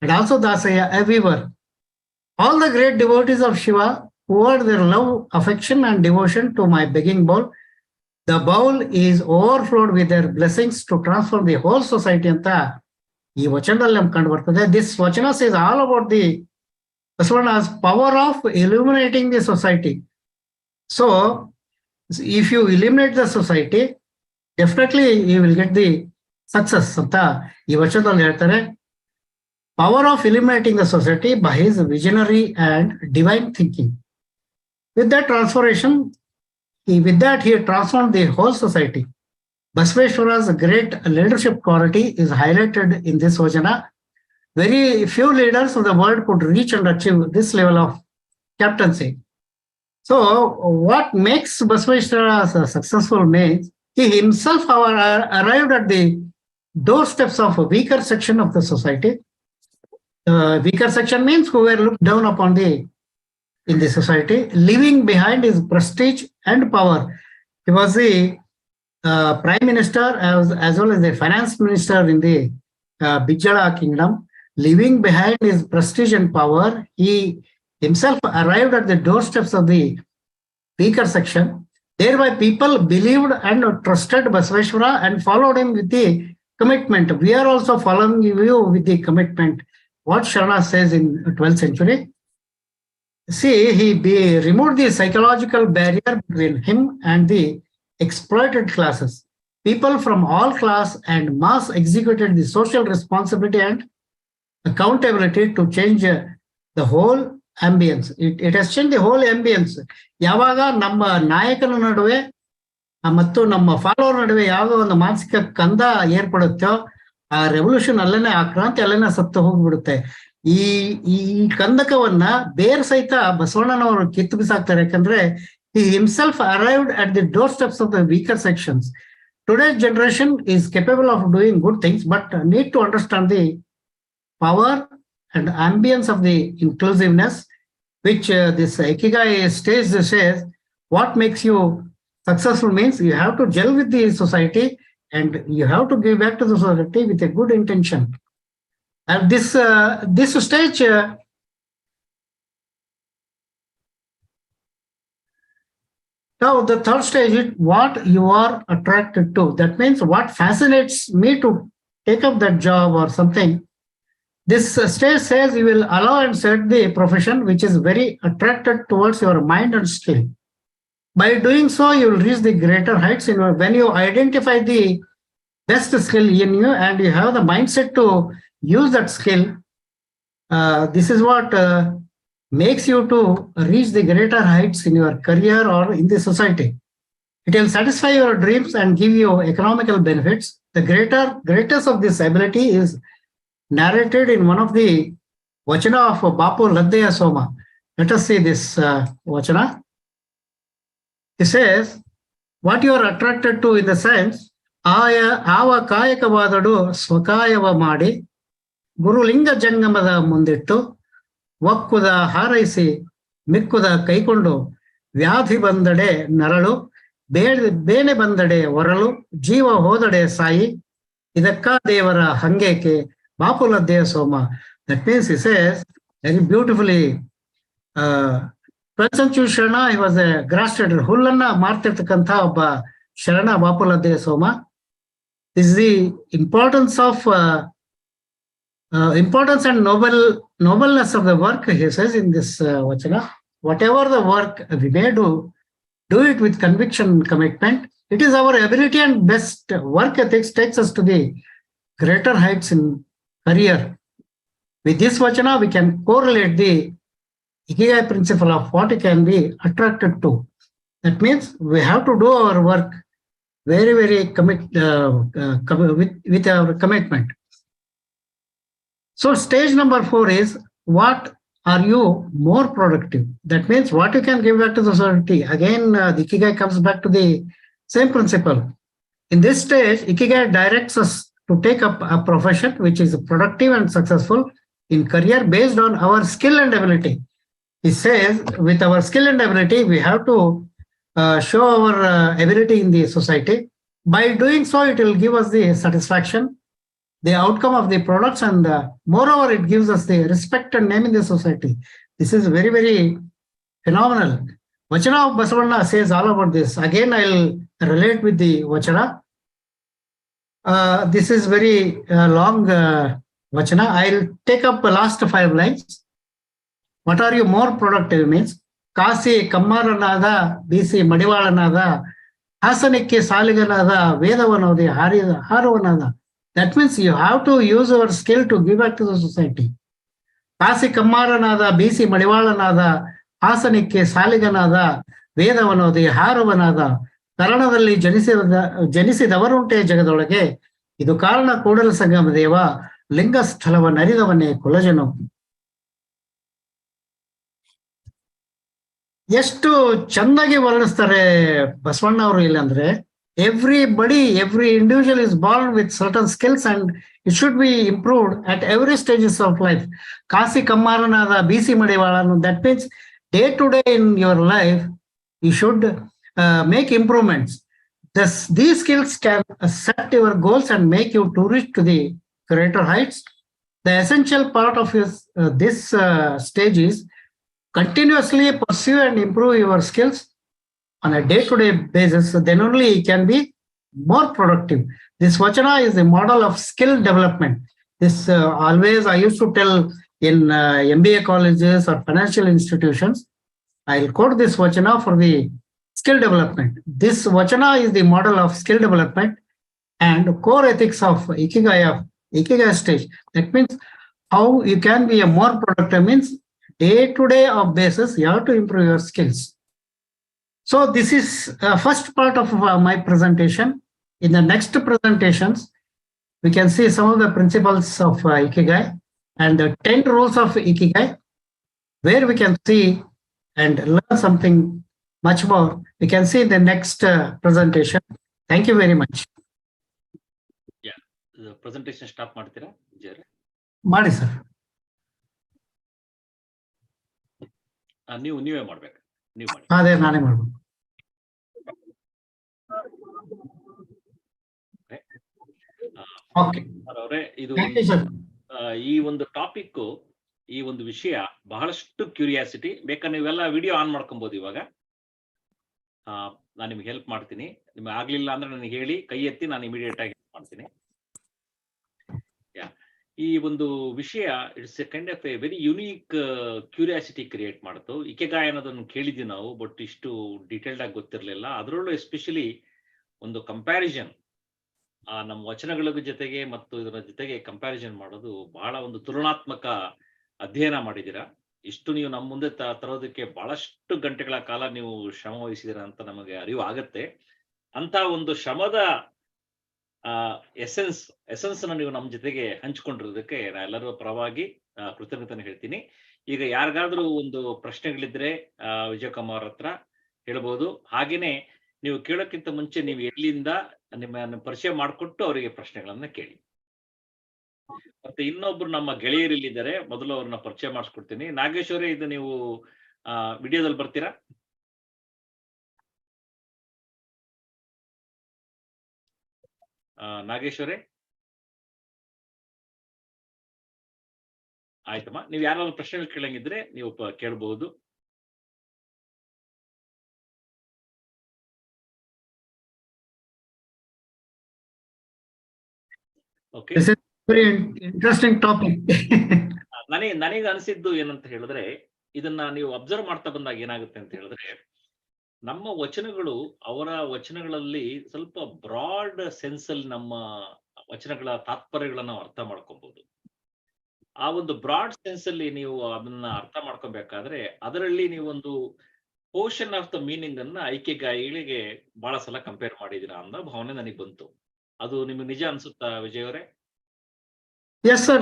and also Dasaya, a weaver. All the great devotees of Shiva poured their love, affection, and devotion to my begging bowl. The bowl is overflowed with their blessings to transform the whole society ಅಂತ ಈ ವಚನದಲ್ಲಿ ನಮ್ಗೆ ಕಂಡು ಬರ್ತದೆ. This ವಚನ is all about the Basavanna's power of illuminating the society. So if you illuminate the society, definitely you will get the success ಅಂತ ಈ ವಚನದಲ್ಲಿ ಹೇಳ್ತಾರೆ. Power of illuminating the society by his visionary and divine thinking. With that transformation, with that he transformed the whole society. Basaveshwara's great leadership quality is highlighted in this Vachana. Very few leaders of the world could reach and achieve this level of captaincy. So what makes Basaveshwara successful means he himself arrived at the doorsteps of a weaker section of the society. Weaker section means who were looked down upon in the society, leaving behind his prestige and power. He was the prime minister as well as the finance minister in the Bijala kingdom. Leaving behind his prestige and power, he himself arrived at the doorsteps of the weaker section. Thereby people believed and trusted Basaveshwara and followed him with the commitment. We are also following you with the commitment. What Sharanas says in 12th century. See, he removed the psychological barrier between him and the exploited classes. People from all class and mass executed the social responsibility and accountability to change the whole ambience. It has changed the whole ambience. ಯಾವಾಗ ನಮ್ಮ ನಾಯಕನ ನಡುವೆ ಮತ್ತು ನಮ್ಮ follower ನಡುವೆ ಯಾವ ಒಂದು ಮಾನಸಿಕ ಕಂದ ಏರ್ಪಡುತ್ತೋ ಆ ರೆವಲ್ಯೂಷನ್ ಅಲ್ಲೇನೆ, ಆ ಕ್ರಾಂತಿ ಅಲ್ಲೇನೆ ಸತ್ತು ಹೋಗ್ಬಿಡುತ್ತೆ. ಈ ಕಂದಕವನ್ನ ಬೇರ್ ಸಹಿತ ಬಸವಣ್ಣನವರು ಕಿತ್ತು ಬಿಸಾಕ್ತಾರೆ. ಯಾಕಂದ್ರೆ he himself arrived at the doorsteps of the weaker sections. Today's generation is capable of doing good things, but need to understand the power and ambience of the inclusiveness. which this Ikigai stage says, what makes you successful means you have to gel with the society and you have to give back to the society with a good intention. And this stage, now the third stage is what you are attracted to. That means what fascinates me to take up that job or something. This stage says you will allow and set the profession which is very attracted towards your mind and skill. By doing so, you will reach the greater heights when you identify the best skill in you and you have the mindset to use that skill. This is what makes you to reach the greater heights in your career or in the society. It will satisfy your dreams and give you economical benefits. The greatest of this ability is narrated in one of the Vachana of Bapu Laddeya Soma. Let us see this Vachana. He says, what you are attracted to in the sense, ಆವ ಕಾಯಕವಾದಡು ಸ್ವಕಾಯವ ಮಾಡಿ ಗುರುಲಿಂಗ ಜಂಗಮದ ಮುಂದಿಟ್ಟು ಒಕ್ಕುದ ಹಾರೈಸಿ ಮಿಕ್ಕುದ ಕೈಕೊಂಡು ವ್ಯಾಧಿ ಬಂದಡೆ ನರಳು ಬೇನೆ ಬಂದಡೆ ಒರಳು ಜೀವ ಹೋದಡೆ ಸಾಯಿ ಇದಕ್ಕ ದೇವರ ಹಂಗೇಕೆ ಬಾಪುಲದ್ದೇ ಸೋಮ. That means he says very beautifully, 12th century Sharana, he was a grass trader. ಹುಲ್ಲನ್ನ ಮಾರ್ತಿರ್ತಕ್ಕಂಥ ಒಬ್ಬ ಶರಣ ಬಾಪುಲದ್ದೇ ಸೋಮ. This is the importance and nobleness of the work, he says in this Vachana. Whatever the work we may do it with conviction and commitment. It is our ability and best work ethics takes us to the greater heights in career. With this Vachana, we can correlate the Ikigai principle of what it can be attracted to. That means we have to do our work very, very with our commitment. So stage number 4 is what are you more productive? That means what you can give back to the society. Again, the Ikigai comes back to the same principle. In this stage, Ikigai directs us to take up a profession which is productive and successful in career based on our skill and ability. He says with our skill and ability, we have to show our ability in the society. By doing so, it will give us the satisfaction, the outcome of the products, and moreover, it gives us the respect and name in the society. This is very, very phenomenal. Vachana of Basavanna says all about this. Again, I'll relate with the Vachana. This is very long Vachana. I'll take up the last 5 lines. What are you more productive means? Kasi Kammaranada, BC Madivalanada, Hasanike Saliganada, Vedavanodi, Haruvanada. That means you have to use your skill to give back to the society. Kasi Kammaranada, BC Madivalanada, Hasanike Saliganada, Vedavanodi, Haruvanada, Karanadali Jenisidavarunthe Jagadolage, Idu Karana Kodal Sangam Deva, Lingas Thalavanaridavane Kulajano. ಎಷ್ಟು ಚೆನ್ನಾಗಿ ವರ್ಣಿಸ್ತಾರೆ ಬಸವಣ್ಣ ಅವರು ಇಲ್ಲ ಅಂದ್ರೆ every individual is born with certain skills and it should be improved at every stages of life. Kasi Kammaranada, BC Madivalanu, that means day to day in your life you should make improvements. These skills can set your goals and make you to reach to the greater heights. The essential part of this stage is continuously pursue and improve your skills on a day-to-day basis, then only you can be more productive. This Vachana is a model of skill development. This always I used to tell in MBA colleges or financial institutions, I'll quote this Vachana for the skill development. This Vachana is the model of skill development and core ethics of Ikigai stage. That means how you can be a more productive means day-to-day of basis, you have to improve your skills. So this is first part of my presentation. In the next presentations, we can see some of the principles of Ikigai and the 10 rules of Ikigai, where we can see and learn something much more. We can see in the next presentation. Thank you very much. Yeah, the presentation stop ಮಾಡ್ತೀರಾ ವಿಜಯರೇ? ಮಾಡಿ sir. ನೀವೇ ಮಾಡ್ಬೇಕು. ನೀವು ಮಾಡಿ. ಅದೇ ನಾನೇ ಮಾಡ್ಬೇಕು. Okay ಅವರೇ, ಇದು ಈ ಒಂದು ಟಾಪಿಕ್, ಈ ಒಂದು ವಿಷಯ ಬಹಳಷ್ಟು ಕ್ಯೂರಿಯಾಸಿಟಿ. ಬೇಕಾದ್ರೆ ನೀವೆಲ್ಲ ವಿಡಿಯೋ ಆನ್ ಮಾಡ್ಕೊಬಹುದು ಇವಾಗ. ನಾನು ನಿಮ್ಗೆ ಹೆಲ್ಪ್ ಮಾಡ್ತೀನಿ. ನಿಮ್ಗೆ ಆಗ್ಲಿಲ್ಲ ಅಂದ್ರೆ ನನಗೆ ಹೇಳಿ, ಕೈ ಎತ್ತಿ, ನಾನು ಇಮಿಡಿಯೇಟ್ ಆಗಿ ಹೆಲ್ಪ್ ಮಾಡ್ತೀನಿ. ಈ ಒಂದು ವಿಷಯ it's A kind of A very unique curiosity create ಮಾಡ್ತು. ಇಕೆಗಾಯ್ ಅನ್ನೋದನ್ನು ಕೇಳಿದ್ವಿ ನಾವು, ಬಟ್ ಇಷ್ಟು ಡೀಟೇಲ್ಡ್ ಆಗಿ ಗೊತ್ತಿರಲಿಲ್ಲ. ಅದರಲ್ಲೂ ಎಸ್ಪೆಷಲಿ ಒಂದು ಕಂಪ್ಯಾರಿಸನ್, ನಮ್ಮ ವಚನಗಳ ಜೊತೆಗೆ ಮತ್ತು ಇದರ ಜೊತೆಗೆ ಕಂಪ್ಯಾರಿಸನ್ ಮಾಡೋದು ಬಹಳ ಒಂದು ತುಲನಾತ್ಮಕ ಅಧ್ಯಯನ ಮಾಡಿದ್ದೀರಾ. ಇಷ್ಟು ನೀವು ನಮ್ಮ ಮುಂದೆ ತರೋದಕ್ಕೆ ಬಹಳಷ್ಟು ಗಂಟೆಗಳ ಕಾಲ ನೀವು ಶ್ರಮ ವಹಿಸಿದ್ದೀರಾ ಅಂತ ನಮಗೆ ಅರಿವು ಆಗತ್ತೆ. ಅಂತ ಒಂದು ಶ್ರಮದ ಎಸೆನ್ಸ್ ನೀವು ನಮ್ಮ ಜೊತೆಗೆ ಹಂಚಿಕೊಂಡಿರೋದಕ್ಕೆ ನಾ ಎಲ್ಲರ ಪರವಾಗಿ ಕೃತಜ್ಞತೆ ಹೇಳ್ತೀನಿ. ಈಗ ಯಾರಿಗಾದ್ರೂ ಒಂದು ಪ್ರಶ್ನೆಗಳಿದ್ರೆ ವಿಜಯಕುಮಾರ್ ಹತ್ರ ಹೇಳ್ಬೋದು. ಹಾಗೇನೆ ನೀವು ಕೇಳೋಕ್ಕಿಂತ ಮುಂಚೆ ನೀವು ಎಲ್ಲಿಂದ ನಿಮ್ಮ ಪರಿಚಯ ಮಾಡಿಕೊಟ್ಟು ಅವರಿಗೆ ಪ್ರಶ್ನೆಗಳನ್ನ ಕೇಳಿ. ಮತ್ತೆ ಇನ್ನೊಬ್ರು ನಮ್ಮ ಗೆಳೆಯರಿಲ್ಲಿದ್ದಾರೆ, ಮೊದಲು ಅವ್ರನ್ನ ಪರಿಚಯ ಮಾಡಿಸ್ಕೊಡ್ತೀನಿ. ನಾಗೇಶ್ ಅವರೇ, ಇದು ನೀವು ವಿಡಿಯೋದಲ್ಲಿ ಬರ್ತೀರಾ? ನಾಗೇಶ್ ಅವರೇ, ಆಯ್ತಮ್ಮ. ನೀವು ಯಾರಾದ್ರೂ ಪ್ರಶ್ನೆಗಳು ಕೇಳಂಗಿದ್ರೆ ನೀವು ಕೇಳಬಹುದು. Okay, interesting topic. ನನಗೆ ಅನಿಸಿದ್ದು ಏನಂತ ಹೇಳಿದ್ರೆ, ಇದನ್ನ ನೀವು ಅಬ್ಸರ್ವ್ ಮಾಡ್ತಾ ಬಂದಾಗ ಏನಾಗುತ್ತೆ ಅಂತ ಹೇಳಿದ್ರೆ, ನಮ್ಮ ವಚನಗಳು, ಅವರ ವಚನಗಳಲ್ಲಿ ಸ್ವಲ್ಪ ಬ್ರಾಡ್ ಸೆನ್ಸ್ ಅಲ್ಲಿ ನಮ್ಮ ವಚನಗಳ ತಾತ್ಪರ್ಯಗಳನ್ನ ಅರ್ಥ ಮಾಡ್ಕೊಬಹುದು. ಆ ಒಂದು ಬ್ರಾಡ್ ಸೆನ್ಸ್ ಅಲ್ಲಿ ನೀವು ಅದನ್ನ ಅರ್ಥ ಮಾಡ್ಕೊಬೇಕಾದ್ರೆ ಅದರಲ್ಲಿ ನೀವೊಂದು ಪೋರ್ಷನ್ ಆಫ್ ದ ಮೀನಿಂಗ್ ಅನ್ನ ಐಕ್ಯಗಾಯಿಗಳಿಗೆ ಬಹಳ ಸಲ ಕಂಪೇರ್ ಮಾಡಿದೀರಾ ಅನ್ನೋ ಭಾವನೆ ನನಗೆ ಬಂತು. ಅದು ನಿಮಗೆ ನಿಜ ಅನ್ಸುತ್ತಾ ವಿಜಯ್ ಅವರೇ? Yes, sir.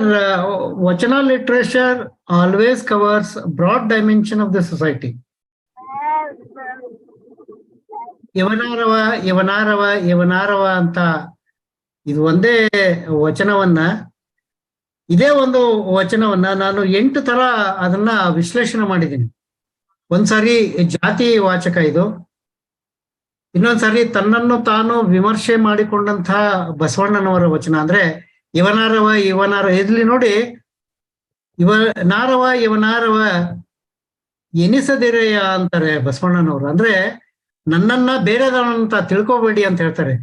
Vachana literature always covers broad dimension of the society. ಯವನಾರವ ಅಂತ ಇದು ಒಂದೇ ವಚನವನ್ನ, ಇದೇ ಒಂದು ವಚನವನ್ನ ನಾನು 8 ತರ ಅದನ್ನ ವಿಶ್ಲೇಷಣೆ ಮಾಡಿದ್ದೀನಿ. ಒಂದ್ಸಾರಿ ಜಾತಿ ವಾಚಕ ಇದು, ಇನ್ನೊಂದ್ಸಾರಿ ತನ್ನನ್ನು ತಾನು ವಿಮರ್ಶೆ ಮಾಡಿಕೊಂಡಂತಹ ಬಸವಣ್ಣನವರ ವಚನ. ಅಂದ್ರೆ ಇವನಾರವ ಇಲ್ಲಿ ನೋಡಿ, ಇವನಾರವ ಎನಿಸದಿರೆಯ ಅಂತಾರೆ ಬಸವಣ್ಣನವರು. ಅಂದ್ರೆ ನನ್ನನ್ನ ಬೇರೆದವನಂತ ತಿಳ್ಕೊಬೇಡಿ ಅಂತ ಹೇಳ್ತಾರೆ.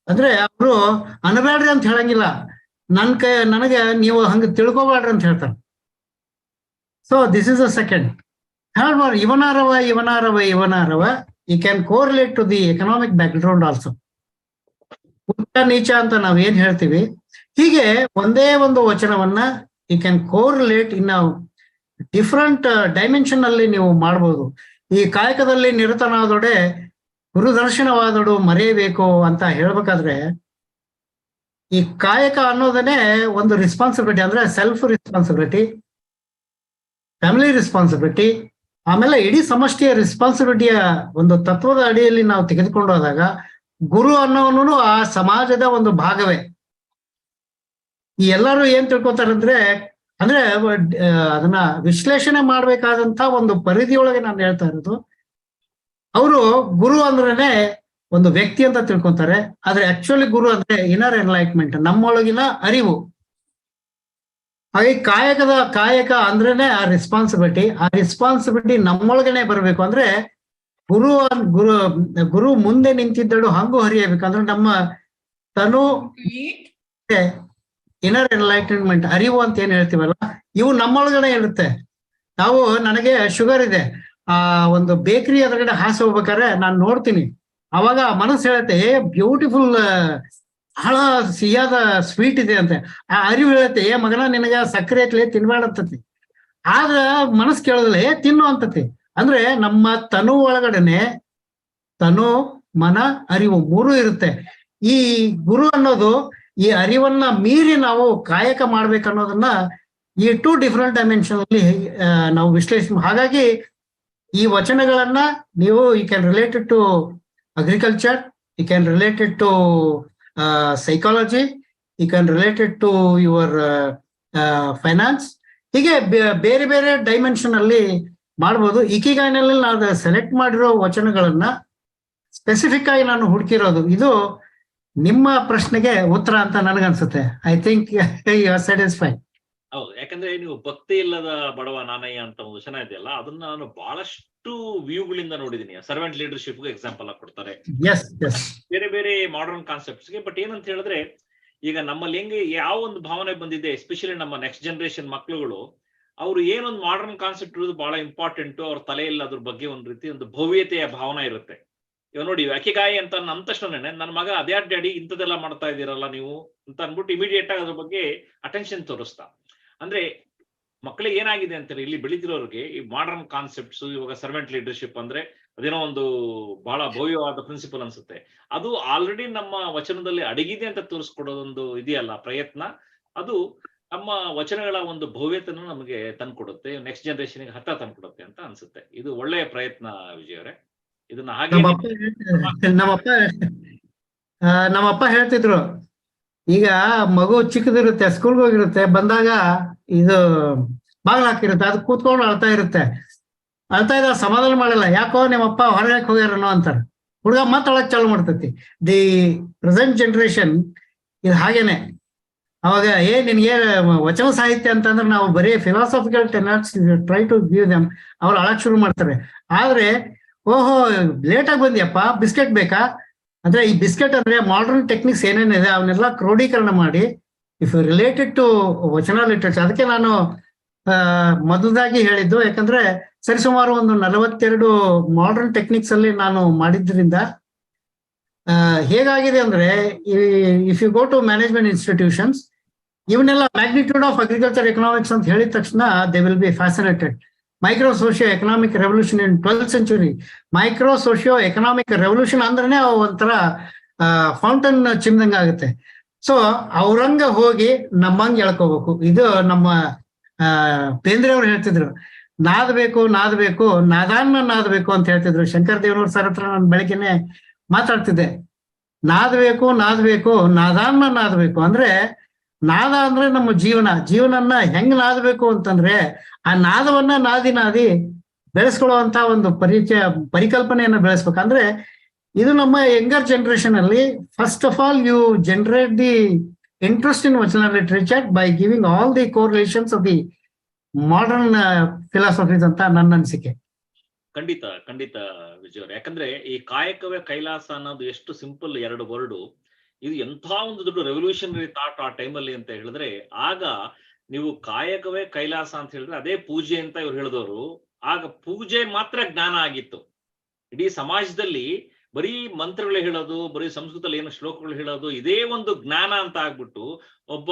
ಅಂದ್ರೆ ಅವರು ಅನ್ಬೇಡ್ರಿ ಅಂತ ಹೇಳಂಗಿಲ್ಲ, ನನಗೆ ನೀವು ಹಂಗ ತಿಳ್ಕೊಬೇಡ್ರಿ ಅಂತ ಹೇಳ್ತಾರೆ. So this is a second. Third one, ಇವನಾರವ you can correlate to the economic background also. ಉಚ್ಚ ನೀಚ ಅಂತ ನಾವೇನ್ ಹೇಳ್ತೀವಿ, ಹೀಗೆ ಒಂದೇ ಒಂದು ವಚನವನ್ನ you can correlate in different dimension ಅಲ್ಲಿ ನೀವು ಮಾಡ್ಬೋದು. ಈ ಕಾಯಕದಲ್ಲಿ ನಿರತನಾದೊಡೆ ಗುರುದರ್ಶನವಾದೊಡು ಮರೆಯಬೇಕು ಅಂತ ಹೇಳ್ಬೇಕಾದ್ರೆ, ಈ ಕಾಯಕ ಅನ್ನೋದನ್ನೇ ಒಂದು ರೆಸ್ಪಾನ್ಸಿಬಿಲಿಟಿ. ಅಂದ್ರೆ ಸೆಲ್ಫ್ ರೆಸ್ಪಾನ್ಸಿಬಿಲಿಟಿ, ಫ್ಯಾಮಿಲಿ ರೆಸ್ಪಾನ್ಸಿಬಿಲಿಟಿ, ಆಮೇಲೆ ಇಡೀ ಸಮಷ್ಟಿಯ ರೆಸ್ಪಾನ್ಸಿಬಿಲಿಟಿಯ ಒಂದು ತತ್ವದ ಅಡಿಯಲ್ಲಿ ನಾವು ತೆಗೆದುಕೊಂಡು ಹೋದಾಗ ಗುರು ಅನ್ನೋನು ಆ ಸಮಾಜದ ಒಂದು ಭಾಗವೇ. ಈ ಎಲ್ಲರೂ ಏನ್ ತಿಳ್ಕೊತಾರಂದ್ರೆ, ಅಂದ್ರೆ ಅದನ್ನ ವಿಶ್ಲೇಷಣೆ ಮಾಡ್ಬೇಕಾದಂತ ಒಂದು ಪರಿಧಿಯೊಳಗೆ ನಾನು ಹೇಳ್ತಾ ಇರೋದು, ಅವರು ಗುರು ಅಂದ್ರೇನೆ ಒಂದು ವ್ಯಕ್ತಿ ಅಂತ ತಿಳ್ಕೊತಾರೆ. ಆದ್ರೆ ಆಕ್ಚುಲಿ ಗುರು ಅಂದ್ರೆ ಇನ್ನರ್ ಎನ್ಲೈಟ್ಮೆಂಟ್, ನಮ್ಮೊಳಗಿನ ಅರಿವು. ಹಾಗೆ ಕಾಯಕ ಅಂದ್ರೇನೆ ಆ ರೆಸ್ಪಾನ್ಸಿಬಿಲಿಟಿ ನಮ್ಮೊಳಗನೆ ಬರ್ಬೇಕು. ಅಂದ್ರೆ ಗುರು ಮುಂದೆ ನಿಂತಿದ್ದಳು ಹಂಗು ಹರಿಯಬೇಕಂದ್ರೆ ನಮ್ಮ ತನು ಇನ್ನರ್ ಎನ್ಲೈಟನ್ಮೆಂಟ್, ಅರಿವು ಅಂತ ಏನ್ ಹೇಳ್ತೀವಲ್ಲ, ಇವು ನಮ್ಮೊಳಗಡೆ ಇರುತ್ತೆ. ನನಗೆ ಶುಗರ್ ಇದೆ, ಒಂದು ಬೇಕರಿ ಎದುರುಗಡೆ ಹಾಸಿ ಹೋಗ್ಬೇಕಾದ್ರೆ ನಾನು ನೋಡ್ತೀನಿ, ಅವಾಗ ಮನಸ್ಸು ಹೇಳುತ್ತೆ ಬ್ಯೂಟಿಫುಲ್, ಬಹಳ ಸಿಹಿಯಾದ ಸ್ವೀಟ್ ಇದೆ ಅಂತೆ. ಆ ಅರಿವು ಹೇಳುತ್ತೆ ಮಗನ ನಿನಗ ಸಕ್ಕರೆ ಐತ್ಲೆ ತಿನ್ಬೇಡ ಅಂತತಿ. ಆದ್ರ ಮನಸ್ಸು ಕೇಳೋದಿಲ್ಲ ತಿನ್ನು ಅಂತತಿ. ಅಂದ್ರೆ ನಮ್ಮ ತನು ಒಳಗಡೆನೆ ತನು, ಮನ, ಅರಿವು 3 ಇರುತ್ತೆ. ಈ ಗುರು ಅನ್ನೋದು ಈ ಅರಿವನ್ನ ಮೀರಿ ನಾವು ಕಾಯಕ ಮಾಡ್ಬೇಕನ್ನೋದನ್ನ ಈ 2 ಡಿಫ್ರೆಂಟ್ ಡೈಮೆನ್ಷನ್ ಅಲ್ಲಿ ನಾವು ವಿಶ್ಲೇಷಣೆ. ಹಾಗಾಗಿ ಈ ವಚನಗಳನ್ನ ನೀವು you can related to agriculture, you can related to psychology, you can related to your finance, ಹೀಗೆ ಬೇರೆ ಬೇರೆ ಡೈಮೆನ್ಷನ್ ಅಲ್ಲಿ ಮಾಡ್ಬೋದು. ಇಕಿಗಾಯ್ನಲ್ಲಿ ನಾನು ಸೆಲೆಕ್ಟ್ ಮಾಡಿರೋ ವಚನಗಳನ್ನ ಸ್ಪೆಸಿಫಿಕ್ ಆಗಿ ನಾನು ಹುಡುಕಿರೋದು. ಇದು ನಿಮ್ಮ ಪ್ರಶ್ನೆಗೆ ಉತ್ತರ ಅಂತ ನನಗನ್ಸುತ್ತೆ. I think you are satisfied. ಹೌದು, ಯಾಕಂದ್ರೆ ನೀವು ಭಕ್ತಿ ಇಲ್ಲದ ಬಡವ ನಾನಯ್ಯ ಅಂತ ಒಂದು ವಚನ ಇದೆಯಲ್ಲ, ಅದನ್ನ ನಾನು ಬಹಳಷ್ಟು ವ್ಯೂಗಳಿಂದ ನೋಡಿದೀನಿ. ಸರ್ವೆಂಟ್ ಲೀಡರ್ಶಿಪ್ ಎಕ್ಸಾಂಪಲ್ ಆಗಿ ಕೊಡ್ತಾರೆ, ಬೇರೆ ಬೇರೆ ಮಾಡರ್ನ್ ಕಾನ್ಸೆಪ್ಟ್ಸ್ಗೆ. ಬಟ್ ಏನಂತ ಹೇಳಿದ್ರೆ, ಈಗ ನಮ್ಮಲ್ಲಿ ಹೆಂಗೆ ಯಾವ ಒಂದು ಭಾವನೆ ಬಂದಿದೆ, ಎಸ್ಪೆಷಲಿ ನಮ್ಮ ನೆಕ್ಸ್ಟ್ ಜನರೇಷನ್ ಮಕ್ಳುಗಳು, ಅವ್ರು ಏನೊಂದು ಮಾಡರ್ನ್ ಕಾನ್ಸೆಪ್ಟ್ ಇರೋದು ಬಹಳ ಇಂಪಾರ್ಟೆಂಟ್. ಅವ್ರ ತಲೆಯಲ್ಲಿ ಅದ್ರ ಬಗ್ಗೆ ಒಂದ್ ರೀತಿ ಒಂದು ಭವ್ಯತೆಯ ಭಾವನೆ ಇರುತ್ತೆ. ಇವಾಗ ನೋಡಿ, ಅಕಿಗಾಯಿ ಅಂತ ಅಂದ ತಕ್ಷಣ ನನ್ನ ಮಗ ಅದೇ ಡ್ಯಾಡಿ ಇಂಥದ್ದೆಲ್ಲ ಮಾಡ್ತಾ ಇದ್ದೀರಲ್ಲ ನೀವು ಅಂತ ಅನ್ಬಿಟ್ಟು ಇಮಿಡಿಯೇಟ್ ಆಗಿ ಅದ್ರ ಬಗ್ಗೆ ಅಟೆನ್ಷನ್ ತೋರಿಸ್ತಾ. ಅಂದ್ರೆ ಮಕ್ಕಳಿಗೆ ಏನಾಗಿದೆ ಅಂತಾರೆ, ಇಲ್ಲಿ ಬೆಳೀತಿರೋರಿಗೆ ಈ ಮಾಡರ್ನ್ ಕಾನ್ಸೆಪ್ಟ್ಸ್, ಇವಾಗ ಸರ್ವೆಂಟ್ ಲೀಡರ್ಶಿಪ್ ಅಂದ್ರೆ ಅದೇನೋ ಒಂದು ಬಹಳ ಭವ್ಯವಾದ ಪ್ರಿನ್ಸಿಪಲ್ ಅನ್ಸುತ್ತೆ. ಅದು ಆಲ್ರೆಡಿ ನಮ್ಮ ವಚನದಲ್ಲಿ ಅಡಗಿದೆ ಅಂತ ತೋರಿಸ್ಕೊಡೋದೊಂದು ಇದೆಯಲ್ಲ ಪ್ರಯತ್ನ, ಅದು ನಮ್ಮ ವಚನಗಳ ಒಂದು ಭವ್ಯತೆಯನ್ನು ನಮಗೆ ತಂದ್ಕೊಡುತ್ತೆ, ನೆಕ್ಸ್ಟ್ ಜನರೇಷನ್ಗೆ ಹತ್ತ ತಂದ್ಕೊಡುತ್ತೆ ಅಂತ ಅನ್ಸುತ್ತೆ. ಇದು ಒಳ್ಳೆಯ ಪ್ರಯತ್ನ ವಿಜಯ್ ಅವರೇ. ಇದನ್ನ ಹಾಗೆ ನಮ್ಮಪ್ಪ ಹೇಳ್ತಿದ್ರು, ಈಗ ಮಗು ಚಿಕ್ಕದಿರುತ್ತೆ, ಸ್ಕೂಲ್ಗೆ ಹೋಗಿರುತ್ತೆ, ಬಂದಾಗ ಇದು ಬಾಗಿಲು ಹಾಕಿರುತ್ತೆ, ಅದು ಕೂತ್ಕೊಂಡು ಅಳ್ತಾ ಇರುತ್ತೆ. ಅಳ್ತಾ ಇದ್ದ ಸಮಾಧಾನ ಮಾಡಲ್ಲ, ಯಾಕೋ ನಿಮ್ಮಪ್ಪ ಹೊರಗೆ ಹೋಗ್ಯಾರನೋ ಅಂತಾರೆ. ಹುಡುಗ ಮತ್ತೆ ಅಳಕ್ ಚಾಲು ಮಾಡ್ತೈತಿ. ದಿ ಪ್ರೆಸೆಂಟ್ ಜನರೇಷನ್ ಇದು ಹಾಗೇನೆ. ಅವಾಗ ನಿನ್ಗೆ ವಚನ ಸಾಹಿತ್ಯ ಅಂತಂದ್ರೆ ನಾವು ಬರೀ philosophical tenets try to give them, ಅವ್ರು ಅಳಕ್ ಶುರು ಮಾಡ್ತಾರೆ. ಆದ್ರೆ ಓಹೋ ಲೇಟಾಗಿ ಬಂದಿಯಪ್ಪ, ಬಿಸ್ಕೆಟ್ ಬೇಕಾ ಅಂದ್ರೆ, ಈ ಬಿಸ್ಕೆಟ್ ಅಂದ್ರೆ ಮಾಡರ್ನ್ ಟೆಕ್ನಿಕ್ಸ್ ಏನೇನಿದೆ ಅವನ್ನೆಲ್ಲ ಕ್ರೋಢೀಕರಣ ಮಾಡಿ ಇಫ್ ರಿಲೇಟೆಡ್ ಟು ವಚನ ಲಿಟ್ರೇಚರ್. ಅದಕ್ಕೆ ನಾನು ಮೊದಲಾಗಿ ಹೇಳಿದ್ದು, ಯಾಕಂದ್ರೆ ಸರಿಸುಮಾರು ಒಂದು 42 ಮಾಡರ್ನ್ ಟೆಕ್ನಿಕ್ಸ್ ಅಲ್ಲಿ ನಾನು ಮಾಡಿದ್ರಿಂದ ಹೇಗಾಗಿದೆ ಅಂದ್ರೆ, if you go to management institutions, ಇವನ್ನೆಲ್ಲ ಮ್ಯಾಗ್ನಿಟ್ಯೂಡ್ ಆಫ್ ಅಗ್ರಿಕಲ್ಚರ್ ಎಕನಾಮಿಕ್ಸ್ ಅಂತ ಹೇಳಿದ ತಕ್ಷಣ they will be fascinated. Micro socio economic revolution in 12th century. Micro socio economic revolution ಅಂದ್ರೆ ಒಂಥರ ಫೌಂಟನ್ ಚಿಮ್ದಂಗ ಆಗುತ್ತೆ. ಸೊ ಅವ್ರಂಗ ಹೋಗಿ ನಮ್ಮಂಗೆ ಎಳ್ಕೋಬೇಕು. ಇದು ನಮ್ಮ ಬೇಂದ್ರೆ ಅವ್ರು ಹೇಳ್ತಿದ್ರು, ನಾದಬೇಕು ನಾದಾನ್ಬೇಕು ಅಂತ ಹೇಳ್ತಿದ್ರು. ಶಂಕರ್ ದೇವ್ನವ್ರ ಸರ್ ಹತ್ರ ನಾನು ಬೆಳಗ್ಗೆನೆ ಮಾತಾಡ್ತಿದ್ದೆ. ನಾದಬೇಕು ನಾದಾನ್ಬೇಕು ಅಂದ್ರೆ, ನಾದ ಅಂದ್ರೆ ನಮ್ಮ ಜೀವನನ್ನ ಹೆಂಗ್ ನಾದಬೇಕು ಅಂತಂದ್ರೆ, ಆ ನಾದವನ್ನ ನಾದಿ ಬೆಳೆಸ್ಕೊಳ್ಳುವಂತ ಒಂದು ಪರಿಕಲ್ಪನೆಯನ್ನ ಬೆಳೆಸ್ಬೇಕಂದ್ರೆ, ಇದು ನಮ್ಮ ಯಂಗರ್ ಜನರೇಷನ್ ಅಲ್ಲಿ first of all you generate the interest in vachana literature by giving all the correlations of the modern philosophies ಅಂತ ನನ್ನ ಅನಿಸಿಕೆ. ಖಂಡಿತ ವಿಜಯ್ ಅವ್ರೆ. ಯಾಕಂದ್ರೆ ಈ ಕಾಯಕವೇ ಕೈಲಾಸ ಅನ್ನೋದು ಎಷ್ಟು ಸಿಂಪಲ್ 2 ವರ್ಡು, ಇದು ಎಂಥ ಒಂದು ದೊಡ್ಡ ರೆವಲ್ಯೂಷನರಿ ಥಾಟ್ ಆ ಟೈಮಲ್ಲಿ ಅಂತ ಹೇಳಿದ್ರೆ. ಆಗ ನೀವು ಕಾಯಕವೇ ಕೈಲಾಸ ಅಂತ ಹೇಳಿದ್ರೆ ಅದೇ ಪೂಜೆ ಅಂತ ಇವ್ರು ಹೇಳಿದವರು. ಆಗ ಪೂಜೆ ಮಾತ್ರ ಜ್ಞಾನ ಆಗಿತ್ತು. ಇಡೀ ಸಮಾಜದಲ್ಲಿ ಬರೀ ಮಂತ್ರಗಳು ಹೇಳೋದು, ಬರೀ ಸಂಸ್ಕೃತದಲ್ಲಿ ಏನು ಶ್ಲೋಕಗಳು ಹೇಳೋದು, ಇದೇ ಒಂದು ಜ್ಞಾನ ಅಂತ ಆಗ್ಬಿಟ್ಟು ಒಬ್ಬ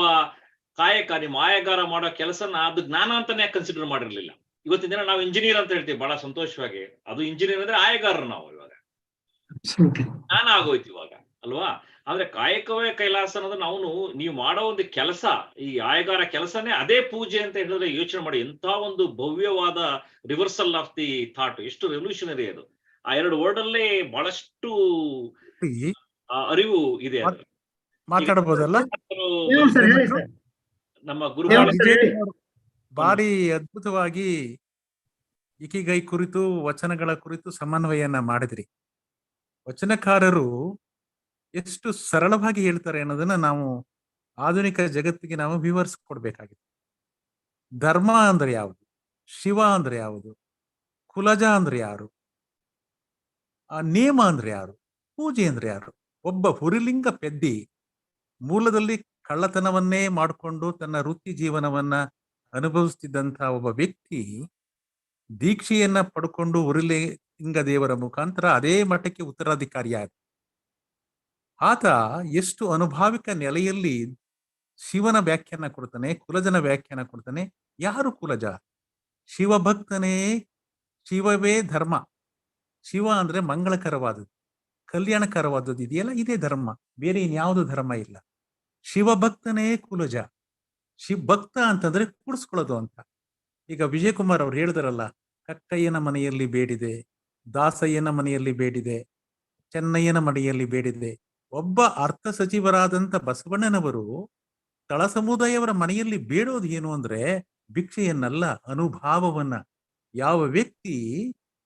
ಕಾಯಕ, ನಿಮ್ಮ ಆಯಗಾರ ಮಾಡೋ ಕೆಲಸನ ಅದು ಜ್ಞಾನ ಅಂತಾನೆ ಕನ್ಸಿಡರ್ ಮಾಡಿರ್ಲಿಲ್ಲ. ಇವತ್ತಿನ ದಿನ ನಾವು ಇಂಜಿನಿಯರ್ ಅಂತ ಹೇಳ್ತೀವಿ ಬಹಳ ಸಂತೋಷವಾಗಿ. ಅದು ಇಂಜಿನಿಯರ್ ಅಂದ್ರೆ ಆಯಗಾರರು ನಾವು ಇವಾಗ, ಜ್ಞಾನ ಆಗೋಯ್ತು ಇವಾಗ ಅಲ್ವಾ. ಆದ್ರೆ ಕಾಯಕವೇ ಕೈಲಾಸ ಅನ್ನೋದು ನೀವು ಮಾಡೋ ಒಂದು ಕೆಲಸ, ಈ ಆಯಗಾರ ಕೆಲಸನೇ ಅದೇ ಪೂಜೆ ಅಂತ ಹೇಳಿದ್ರೆ ಯೋಚನೆ ಮಾಡಿ, ಎಂಥ ಒಂದು ಭವ್ಯವಾದ ರಿವರ್ಸಲ್ ಆಫ್ ದಿ ಥಾಟ್, ಎಷ್ಟು ರೆವಲ್ಯೂಷನರಿ ಅದು. ಆ 2 ವರ್ಡ್ ಅಲ್ಲೇ ಬಹಳಷ್ಟು ಅರಿವು ಇದೆ. ಮಾತಾಡಬಹುದಲ್ಲ? ನಮ್ಮ ಗುರುಗಳು ಭಾರಿ ಅದ್ಭುತವಾಗಿ ಇಕಿಗೈ ಕುರಿತು, ವಚನಗಳ ಕುರಿತು ಸಮನ್ವಯನ ಮಾಡಿದ್ರಿ. ವಚನಕಾರರು ಎಷ್ಟು ಸರಳವಾಗಿ ಹೇಳ್ತಾರೆ ಅನ್ನೋದನ್ನ ನಾವು ಆಧುನಿಕ ಜಗತ್ತಿಗೆ ನಾವು ವಿವರಿಸ್ಕೊಡ್ಬೇಕಾಗಿದೆ. ಧರ್ಮ ಅಂದ್ರೆ ಯಾವುದು, ಶಿವ ಅಂದ್ರೆ ಯಾವುದು, ಕುಲಜ ಅಂದ್ರೆ ಯಾರು, ನೇಮ ಅಂದ್ರೆ ಯಾರು, ಪೂಜೆ ಅಂದ್ರೆ ಯಾರು. ಒಬ್ಬ ಹುರಿಲಿಂಗ ಪೆದ್ದಿ ಮೂಲದಲ್ಲಿ ಕಳ್ಳತನವನ್ನೇ ಮಾಡಿಕೊಂಡು ತನ್ನ ವೃತ್ತಿ ಜೀವನವನ್ನ ಅನುಭವಿಸ್ತಿದ್ದಂತ ಒಬ್ಬ ವ್ಯಕ್ತಿ ದೀಕ್ಷೆಯನ್ನ ಪಡ್ಕೊಂಡು ಹುರಿಲಿಂಗ ದೇವರ ಮುಖಾಂತರ ಅದೇ ಮಠಕ್ಕೆ ಉತ್ತರಾಧಿಕಾರಿಯಾದ ಆತ ಎಷ್ಟು ಅನುಭಾವಿಕ ನೆಲೆಯಲ್ಲಿ ಶಿವನ ವ್ಯಾಖ್ಯಾನ ಕೊಡ್ತಾನೆ, ಕುಲಜನ ವ್ಯಾಖ್ಯಾನ ಕೊಡ್ತಾನೆ. ಯಾರು ಕುಲಜ? ಶಿವಭಕ್ತನೇ, ಶಿವವೇ ಧರ್ಮ. ಶಿವ ಅಂದ್ರೆ ಮಂಗಳಕರವಾದದ್ದು, ಕಲ್ಯಾಣಕರವಾದದ್ದು ಇದೆಯಲ್ಲ, ಇದೇ ಧರ್ಮ, ಬೇರೆ ಇನ್ಯಾವುದು ಧರ್ಮ ಇಲ್ಲ. ಶಿವಭಕ್ತನೇ ಕುಲಜ. ಭಕ್ತ ಅಂತಂದ್ರೆ ಕೂಡಿಸ್ಕೊಳ್ಳೋದು ಅಂತ. ಈಗ ವಿಜಯಕುಮಾರ್ ಅವ್ರು ಹೇಳಿದಾರಲ್ಲ, ಕಕ್ಕಯ್ಯನ ಮನೆಯಲ್ಲಿ ಬೇಡಿದೆ, ದಾಸಯ್ಯನ ಮನೆಯಲ್ಲಿ ಬೇಡಿದೆ, ಚೆನ್ನಯ್ಯನ ಮನೆಯಲ್ಲಿ ಬೇಡಿದೆ. ಒಬ್ಬ ಅರ್ಥ ಸಚಿವರಾದಂತ ಬಸವಣ್ಣನವರು ತಳ ಸಮುದಾಯವರ ಮನೆಯಲ್ಲಿ ಬೇಡೋದು ಏನು ಅಂದ್ರೆ ಭಿಕ್ಷೆಯನ್ನಲ್ಲ, ಅನುಭಾವವನ್ನ. ಯಾವ ವ್ಯಕ್ತಿ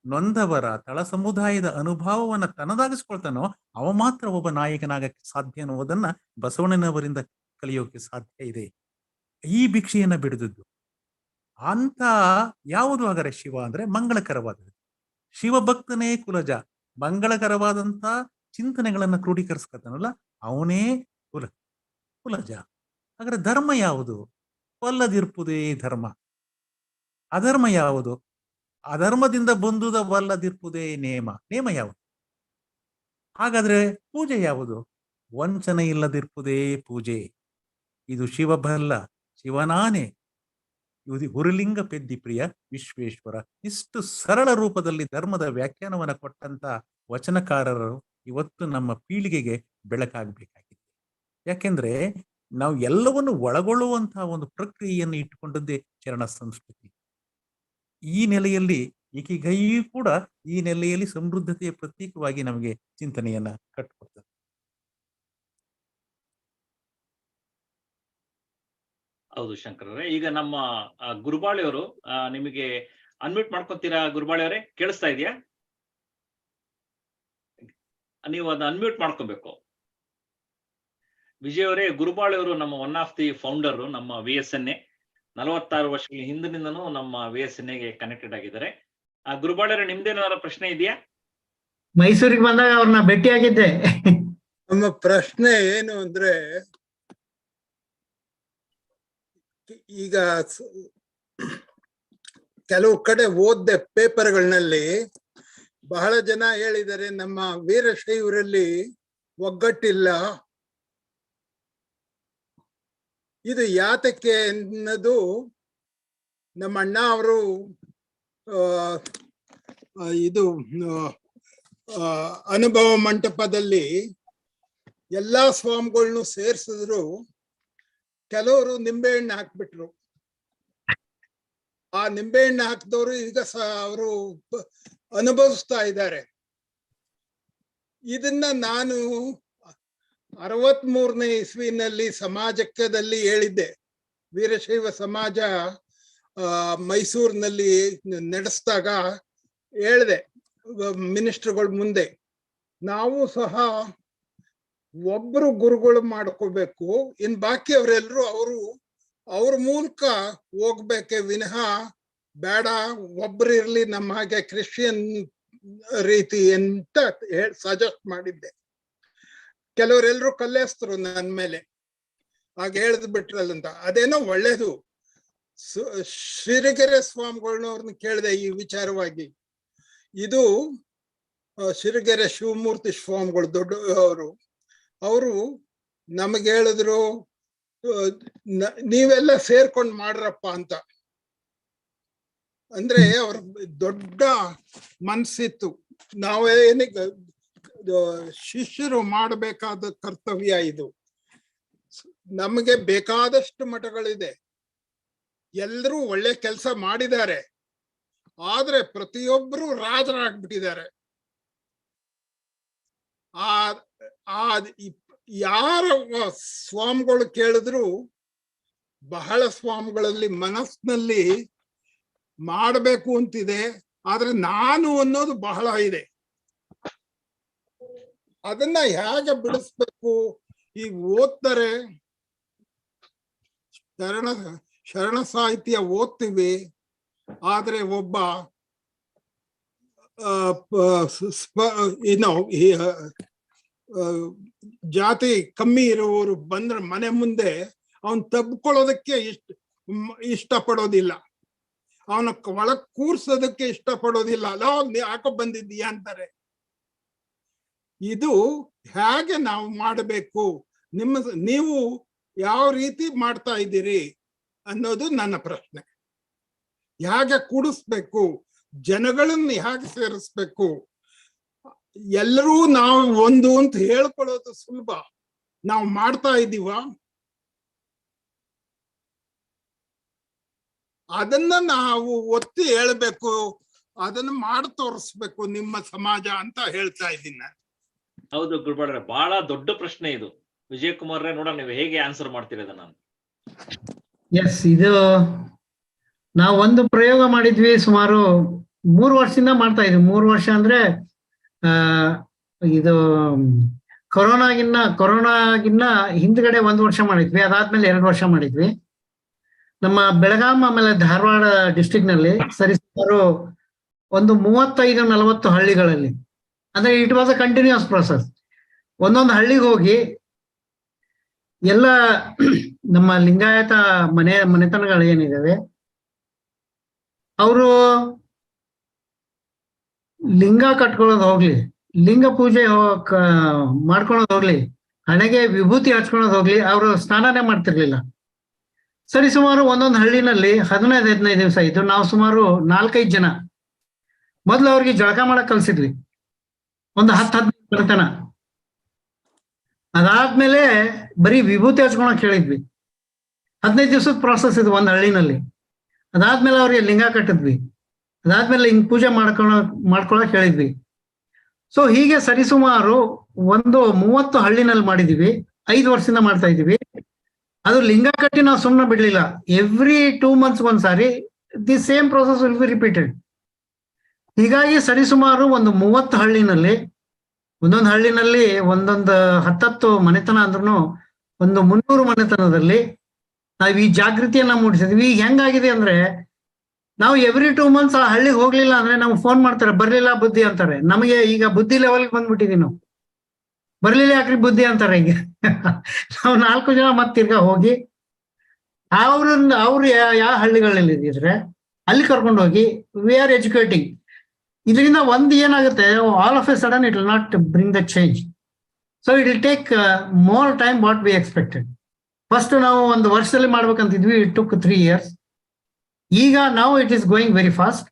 ನೊಂದವರ ತಳ ಸಮುದಾಯದ ಅನುಭವವನ್ನ ತನ್ನದಾಗಿಸ್ಕೊಳ್ತಾನೋ ಅವ ಮಾತ್ರ ಒಬ್ಬ ನಾಯಕನಾಗಕ್ಕೆ ಸಾಧ್ಯ ಅನ್ನುವುದನ್ನ ಬಸವಣ್ಣನವರಿಂದ ಕಲಿಯೋಕೆ ಸಾಧ್ಯ ಇದೆ. ಈ ಭಿಕ್ಷೆಯನ್ನ ಬಿಡಿದದ್ದು ಅಂತ ಯಾವುದು ಹಾಗಾದ್ರೆ ಶಿವ ಅಂದ್ರೆ ಮಂಗಳಕರವಾದದ್ದು. ಶಿವಭಕ್ತನೇ ಕುಲಜ, ಮಂಗಳಕರವಾದಂತ ಚಿಂತನೆಗಳನ್ನ ಕ್ರೋಢೀಕರಿಸ್ಕೊತಾನಲ್ಲ ಅವನೇ ಕುಲಜ. ಹಾಗಾದ್ರೆ ಧರ್ಮ ಯಾವುದು? ವಲ್ಲದಿರ್ಪುದೇ ಧರ್ಮ. ಅಧರ್ಮ ಯಾವುದು? ಅಧರ್ಮದಿಂದ ಬಂದುದವಲ್ಲದಿರ್ಪುದೇ ನೇಮ. ನೇಮ ಯಾವುದು? ಹಾಗಾದ್ರೆ ಪೂಜೆ ಯಾವುದು? ವಂಚನೆ ಇಲ್ಲದಿರ್ಪುದೇ ಪೂಜೆ. ಇದು ಶಿವಬಲ್ಲ, ಶಿವನಾನೆ. ಇದು ಹುರುಲಿಂಗ ಪೆದ್ದಿ ಪ್ರಿಯ ವಿಶ್ವೇಶ್ವರ. ಇಷ್ಟು ಸರಳ ರೂಪದಲ್ಲಿ ಧರ್ಮದ ವ್ಯಾಖ್ಯಾನವನ್ನ ಕೊಟ್ಟಂತ ವಚನಕಾರರು ಇವತ್ತು ನಮ್ಮ ಪೀಳಿಗೆಗೆ ಬೆಳಕಾಗಬೇಕಾಗಿದೆ. ಯಾಕೆಂದ್ರೆ ನಾವು ಎಲ್ಲವನ್ನು ಒಳಗೊಳ್ಳುವಂತಹ ಒಂದು ಪ್ರಕ್ರಿಯೆಯನ್ನು ಇಟ್ಟುಕೊಂಡದ್ದೇ ಚರಣ ಸಂಸ್ಕೃತಿ. ಈ ನೆಲೆಯಲ್ಲಿ ಇಕಿಗೈ ಕೂಡ ಈ ನೆಲೆಯಲ್ಲಿ ಸಮೃದ್ಧತೆಯ ಪ್ರತೀಕವಾಗಿ ನಮಗೆ ಚಿಂತನೆಯನ್ನ ಕಟ್ಟಿಕೊಡ್ತದೆ. ಹೌದು ಶಂಕರರೇ, ಈಗ ನಮ್ಮ ಗುರುಬಾಳಿಯವರು ನಿಮಗೆ ಅನ್ಮ್ಯೂಟ್ ಮಾಡ್ಕೊತೀರಾ? ಗುರುಬಾಳಿಯವರೇ ಕೇಳಿಸ್ತಾ ಇದೆಯಾ? ನೀವು ಅದನ್ನ ಅನ್ಮ್ಯೂಟ್ ಮಾಡ್ಕೋಬೇಕು. ವಿಜಯ್ ಅವರೇ, ಗುರುಬಾಳಿಯವರು ನಮ್ಮ ಒನ್ ಆಫ್ ದಿ ಫೌಂಡರ್, ನಮ್ಮ VSNA 46 ವರ್ಷಗಳ ಹಿಂದಿನಿಂದನೂ ನಮ್ಮ VSNAಗೆ ಕನೆಕ್ಟೆಡ್ ಆಗಿದ್ದಾರೆ. ಗುರುಬಾಳಿಯವರೇ, ನಿಮ್ದೇನಾರ ಪ್ರಶ್ನೆ ಇದೆಯಾ? ಮೈಸೂರಿಗೆ ಬಂದಾಗ ಅವ್ರನ್ನ ಭೇಟಿಯಾಗಿದ್ದೆ. ನಮ್ಮ ಪ್ರಶ್ನೆ ಏನು ಅಂದ್ರೆ, ಈಗ ಕೆಲವು ಕಡೆ ಓದ್ದೆ ಪೇಪರ್ಗಳಲ್ಲಿ ಬಹಳ ಜನ ಹೇಳಿದ್ದಾರೆ ನಮ್ಮ ವೀರಶೈವರಲ್ಲಿ ಒಗ್ಗಟ್ಟಿಲ್ಲ. ಇದು ಯಾತಕ್ಕೆ ಅನ್ನೋದು ನಮ್ಮ ಅಣ್ಣ ಅವರು ಇದು ಅನುಭವ ಮಂಟಪದಲ್ಲಿ ಎಲ್ಲಾ ಸ್ವಾಮಿಗಳನ್ನು ಸೇರ್ಸಿದ್ರು. ಕೆಲವರು ನಿಂಬೆಹಣ್ಣು ಹಾಕ್ಬಿಟ್ರು. ಆ ನಿಂಬೆಹಣ್ಣು ಹಾಕಿದವರು ಈಗ ಅವರು ಅನುಭವಿಸ್ತಾ ಇದ್ದಾರೆ. ಇದನ್ನ ನಾನು 63ನೇ ಇಸ್ವಿನಲ್ಲಿ ಸಮಾಜಕದಲ್ಲಿ ಹೇಳಿದ್ದೆ. ವೀರಶೈವ ಸಮಾಜ ಮೈಸೂರಿನಲ್ಲಿ ನಡೆಸಿದಾಗ ಹೇಳಿದೆ ಮಿನಿಸ್ಟರ್ಗಳ ಮುಂದೆ, ನಾವು ಸಹ ಒಬ್ರು ಗುರುಗಳು ಮಾಡ್ಕೋಬೇಕು, ಇನ್ ಬಾಕಿ ಅವರೆಲ್ಲರೂ ಅವ್ರ ಮೂಲಕ ಹೋಗ್ಬೇಕೆ ವಿನಃ ಬೇಡ ಒಬ್ರು ಇರ್ಲಿ ನಮ್ಮ ಹಾಗೆ ಕ್ರಿಶ್ಚಿಯನ್ ರೀತಿ ಅಂತ ಸಜೆಸ್ಟ್ ಮಾಡಿದ್ದೆ. ಕೆಲವರೆಲ್ಲರೂ ಕಲ್ಲೆಸ್ತರು ನನ್ನ ಮೇಲೆ, ಹಾಗೆ ಹೇಳ್ದ್ ಬಿಟ್ರಲ್ಲಂತ. ಅದೇನೋ ಒಳ್ಳೇದು. ಸಿರಿಗೆರೆ ಸ್ವಾಮಿಗಳನ್ನವ್ರನ್ನ ಕೇಳಿದೆ ಈ ವಿಚಾರವಾಗಿ. ಇದು ಸಿರಿಗೆರೆ ಶಿವಮೂರ್ತಿ ಸ್ವಾಮಿಗಳು ದೊಡ್ಡವರು. ಅವರು ನಮಗೆ ಹೇಳಿದ್ರು, ನೀವೆಲ್ಲ ಸೇರ್ಕೊಂಡು ಮಾಡ್ರಪ್ಪ ಅಂತ. ಅಂದ್ರೆ ಅವ್ರ ದೊಡ್ಡ ಮನ್ಸಿತ್ತು. ನಾವೇನಿಗೆ ಶಿಷ್ಯರು ಮಾಡಬೇಕಾದ ಕರ್ತವ್ಯ ಇದು. ನಮಗೆ ಬೇಕಾದಷ್ಟು ಮಠಗಳಿದೆ, ಎಲ್ಲರೂ ಒಳ್ಳೆ ಕೆಲಸ ಮಾಡಿದ್ದಾರೆ. ಆದ್ರೆ ಪ್ರತಿಯೊಬ್ಬರು ರಾಜರಾಗ್ಬಿಟ್ಟಿದ್ದಾರೆ. ಯಾರ ಸ್ವಾಮಿಗಳು ಕೇಳಿದ್ರು ಬಹಳ ಸ್ವಾಮಿಗಳಲ್ಲಿ ಮನಸ್ಸಿನಲ್ಲಿ ಮಾಡಬೇಕು ಅಂತಿದೆ, ಆದ್ರೆ ನಾನು ಅನ್ನೋದು ಬಹಳ ಇದೆ. ಅದನ್ನ ಹೇಗೆ ಬಿಡಿಸ್ಬೇಕು? ಈಗ ಓದ್ತಾರೆ, ಶರಣ ಸಾಹಿತ್ಯ ಓದ್ತೀವಿ, ಆದ್ರೆ ಒಬ್ಬ ಜಾತಿ ಕಮ್ಮಿ ಇರುವವರು ಬಂದ್ರೆ ಮನೆ ಮುಂದೆ ಅವನ್ ತಬ್ಕೊಳ್ಳೋದಕ್ಕೆ ಇಷ್ಟಪಡೋದಿಲ್ಲ, ಅವನ ಒಳಗ್ ಕೂರ್ಸೋದಕ್ಕೆ ಇಷ್ಟಪಡೋದಿಲ್ಲ. ಅಲ್ಲ ಯಾಕೋ ಬಂದಿದ್ದೀಯ ಅಂತಾರೆ. ಇದು ಹೇಗೆ ನಾವು ಮಾಡಬೇಕು? ನೀವು ಯಾವ ರೀತಿ ಮಾಡ್ತಾ ಇದ್ದೀರಿ ಅನ್ನೋದು ನನ್ನ ಪ್ರಶ್ನೆ. ಹೇಗೆ ಕೂಡಿಸ್ಬೇಕು? ಜನಗಳನ್ನ ಹೇಗೆ ಸೇರಿಸ್ಬೇಕು? ಎಲ್ಲರೂ ನಾವು ಒಂದು ಅಂತ ಹೇಳ್ಕೊಳ್ಳೋದು ಸುಲಭ, ನಾವು ಮಾಡ್ತಾ ಇದ್ದೀವ? ಅದನ್ನ ನಾವು ಒತ್ತಿ ಹೇಳ್ಬೇಕು, ಅದನ್ನ ಮಾಡಿ ತೋರಿಸ್ಬೇಕು ನಿಮ್ಮ ಸಮಾಜ ಅಂತ ಹೇಳ್ತಾ ಇದ್ದೀನಿ. ಹೌದು ಗುರುಬಾಳ್ರೆ, ಬಹಳ ದೊಡ್ಡ ಪ್ರಶ್ನೆ ಇದು. ವಿಜಯಕುಮಾರ್ ನೋಡೋಣ ನೀವು ಹೇಗೆ ಆನ್ಸರ್ ಮಾಡ್ತೀರಿ ಅದನ್ನ. ಎಸ್, ಇದು ನಾವು ಒಂದು ಪ್ರಯೋಗ ಮಾಡಿದ್ವಿ ಸುಮಾರು 3 ವರ್ಷದಿಂದ ಮಾಡ್ತಾ ಇದ್ವಿ. 3 ವರ್ಷ ಅಂದ್ರೆ ಇದು ಕೊರೋನಾಗಿನ್ನ ಹಿಂದ್ಗಡೆ 1 ವರ್ಷ ಮಾಡಿದ್ವಿ. ಅದಾದ್ಮೇಲೆ 2 ವರ್ಷ ಮಾಡಿದ್ವಿ. ನಮ್ಮ ಬೆಳಗಾಂ ಆಮೇಲೆ ಧಾರವಾಡ ಡಿಸ್ಟ್ರಿಕ್ಟ್ ನಲ್ಲಿ ಸರಿಸುಮಾರು ಒಂದು 35-40 ಹಳ್ಳಿಗಳಲ್ಲಿ, ಅಂದ್ರೆ it was a continuous process. ಒಂದೊಂದು ಹಳ್ಳಿಗೆ ಹೋಗಿ ಎಲ್ಲ ನಮ್ಮ ಲಿಂಗಾಯತ ಮನೆತನಗಳು ಏನಿದಾವೆ ಅವರು ಲಿಂಗ ಕಟ್ಕೊಳ್ಳೋದು ಹೋಗ್ಲಿ, ಲಿಂಗ ಪೂಜೆ ಮಾಡ್ಕೊಳೋದು ಹೋಗ್ಲಿ, ಹಣೆಗೆ ವಿಭೂತಿ ಹಚ್ಕೊಳೋದು ಹೋಗ್ಲಿ, ಅವರು ಸ್ನಾನನೇ ಮಾಡ್ತಿರ್ಲಿಲ್ಲ. ಸರಿ ಸುಮಾರು ಒಂದೊಂದು ಹಳ್ಳಿನಲ್ಲಿ 15 ದಿವಸ ಇದ್ದು ನಾವು ಸುಮಾರು 4-5 ಜನ ಮೊದ್ಲು ಅವ್ರಿಗೆ ಜಳಕ ಮಾಡಕ್ ಕಲ್ಸಿದ್ವಿ, ಒಂದು 10-15 ತನ. ಅದಾದ್ಮೇಲೆ ಬರೀ ವಿಭೂತಿ ಹಚ್ಕೊಳಕ್ ಹೇಳಿದ್ವಿ. 15 ದಿವಸದ ಪ್ರಾಸೆಸ್ ಇದು ಒಂದು ಹಳ್ಳಿನಲ್ಲಿ. ಅದಾದ್ಮೇಲೆ ಅವ್ರಿಗೆ ಲಿಂಗ ಕಟ್ಟಿದ್ವಿ. ಅದಾದ್ಮೇಲೆ ಹಿಂಗ್ ಪೂಜೆ ಮಾಡ್ಕೊಳಕ್ ಹೇಳಿದ್ವಿ. ಸೊ ಹೀಗೆ ಸರಿಸುಮಾರು ಒಂದು 30 ಹಳ್ಳಿನಲ್ಲಿ ಮಾಡಿದೀವಿ. 5 ವರ್ಷದಿಂದ ಮಾಡ್ತಾ ಇದೀವಿ. ಅದು ಲಿಂಗ ಕಟ್ಟಿ ನಾವು ಸುಮ್ಮನೆ ಬಿಡ್ಲಿಲ್ಲ. ಎವ್ರಿ 2 months ಒಂದ್ಸಾರಿ the same process will be repeated. ಹೀಗಾಗಿ ಸರಿಸುಮಾರು ಒಂದು 30 ಹಳ್ಳಿನಲ್ಲಿ, ಒಂದೊಂದು ಹಳ್ಳಿನಲ್ಲಿ ಒಂದೊಂದು 10 ಮನೆತನ ಅಂದ್ರೂ ಒಂದು 300 ಮನೆತನದಲ್ಲಿ ನಾವು ಈ ಜಾಗೃತಿಯನ್ನ ಮೂಡಿಸಿದ್ವಿ. ಈಗ ಹೆಂಗಾಗಿದೆ ಅಂದ್ರೆ ನಾವು ಎವ್ರಿ 2 months ಆ ಹಳ್ಳಿಗೆ ಹೋಗ್ಲಿಲ್ಲ ಅಂದ್ರೆ ನಮ್ಗೆ ಫೋನ್ ಮಾಡ್ತಾರೆ, ಬರ್ಲಿಲ್ಲ ಬುದ್ಧಿ ಅಂತಾರೆ. ನಮಗೆ ಈಗ ಬುದ್ಧಿ ಲೆವೆಲ್ಗೆ ಬಂದ್ಬಿಟ್ಟಿದೀವಿ ನಾವು. ಬರ್ಲಿಲ್ಲ ಯಾಕ್ರಿ ಬುದ್ಧಿ ಅಂತಾರೆ ಈಗ. ನಾವು 4 ಜನ ಮತ್ತೆ ತಿರ್ಗಾ ಹೋಗಿ ಅವ್ರು ಯಾವ ಹಳ್ಳಿಗಳಲ್ಲಿ ಇದ್ರೆ ಅಲ್ಲಿ ಕರ್ಕೊಂಡು ಹೋಗಿ ವಿ ಆರ್ ಎಜುಕೇಟಿಂಗ್. ಇದರಿಂದ ಒಂದು ಏನಾಗುತ್ತೆ, all of A sudden it will not bring the change. So it will take more time what we expected. First ನಾವು ಒಂದು ವರ್ಷದಲ್ಲಿ ಮಾಡ್ಬೇಕಂತಿದ್ವಿ, ಇಟ್ ಟುಕ್ 3 years. ಈಗ ನಾವು it is going very fast.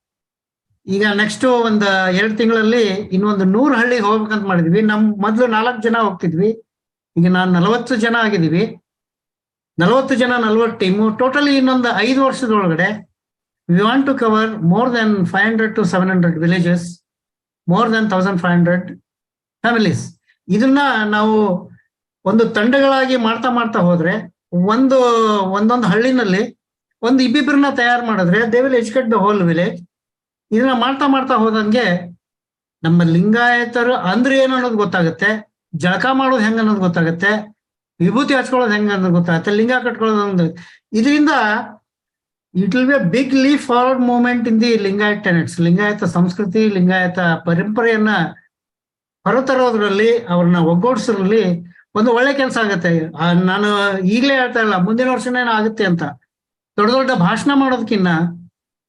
ಈಗ next ಒಂದು 2 ತಿಂಗಳಲ್ಲಿ ಇನ್ನೊಂದು 100 ಹಳ್ಳಿಗೆ ಹೋಗ್ಬೇಕಂತ ಮಾಡಿದ್ವಿ. ಮೊದ್ಲು 4 ಜನ ಹೋಗ್ತಿದ್ವಿ, ಈಗ ನಾನು 40 ಜನ ಆಗಿದ್ದೀವಿ. 40 ಜನ 40 ಟೀಮು. ಟೋಟಲಿ ಇನ್ನೊಂದು 5 ವರ್ಷದೊಳಗಡೆ we want to cover more than 500 to 700 villages, more than 1500 families. ಇದನ್ನ ನಾವು ಒಂದು ತಂಡಗಳಾಗಿ ಮಾಡ್ತಾ ಹೋದ್ರೆ ಒಂದೊಂದು ಹಳ್ಳಿನಲ್ಲಿ ಒಂದು ಇಬ್ಬಿಬ್ಬರನ್ನ ತಯಾರು ಮಾಡಿದ್ರೆ they will educate the whole village. ಇದನ್ನ ಮಾಡ್ತಾ ಹೋದಂಗೆ ನಮ್ಮ ಲಿಂಗಾಯತರು ಅಂದ್ರೆ ಏನು ಅನ್ನೋದು ಗೊತ್ತಾಗುತ್ತೆ, ಜಳಕ ಮಾಡೋದು ಹೆಂಗ ಅನ್ನೋದು ಗೊತ್ತಾಗುತ್ತೆ, ವಿಭೂತಿ ಹಚ್ಕೊಳ್ಳೋದು ಹೆಂಗ ಅನ್ನೋದು ಗೊತ್ತಾಗುತ್ತೆ, ಲಿಂಗ ಕಟ್ಕೊಳ್ಳೋದು ಅನ್ನೋದು. ಇದರಿಂದ it will be a big leap forward movement in the Lingayat tenets. Lingayata ಸಂಸ್ಕೃತಿ, ಲಿಂಗಾಯತ ಪರಂಪರೆಯನ್ನ ಹೊರತರೋದ್ರಲ್ಲಿ, ಅವ್ರನ್ನ ಒಗ್ಗೂಡಿಸೋದ್ರಲ್ಲಿ ಒಂದು ಒಳ್ಳೆ ಕೆಲಸ ಆಗುತ್ತೆ. ನಾನು ಈಗಲೇ ಹೇಳ್ತಾ ಇಲ್ಲ, ಮುಂದಿನ ವರ್ಷನೇ ಆಗುತ್ತೆ ಅಂತ. ದೊಡ್ಡ ದೊಡ್ಡ ಭಾಷಣ ಮಾಡೋದಕ್ಕಿಂತ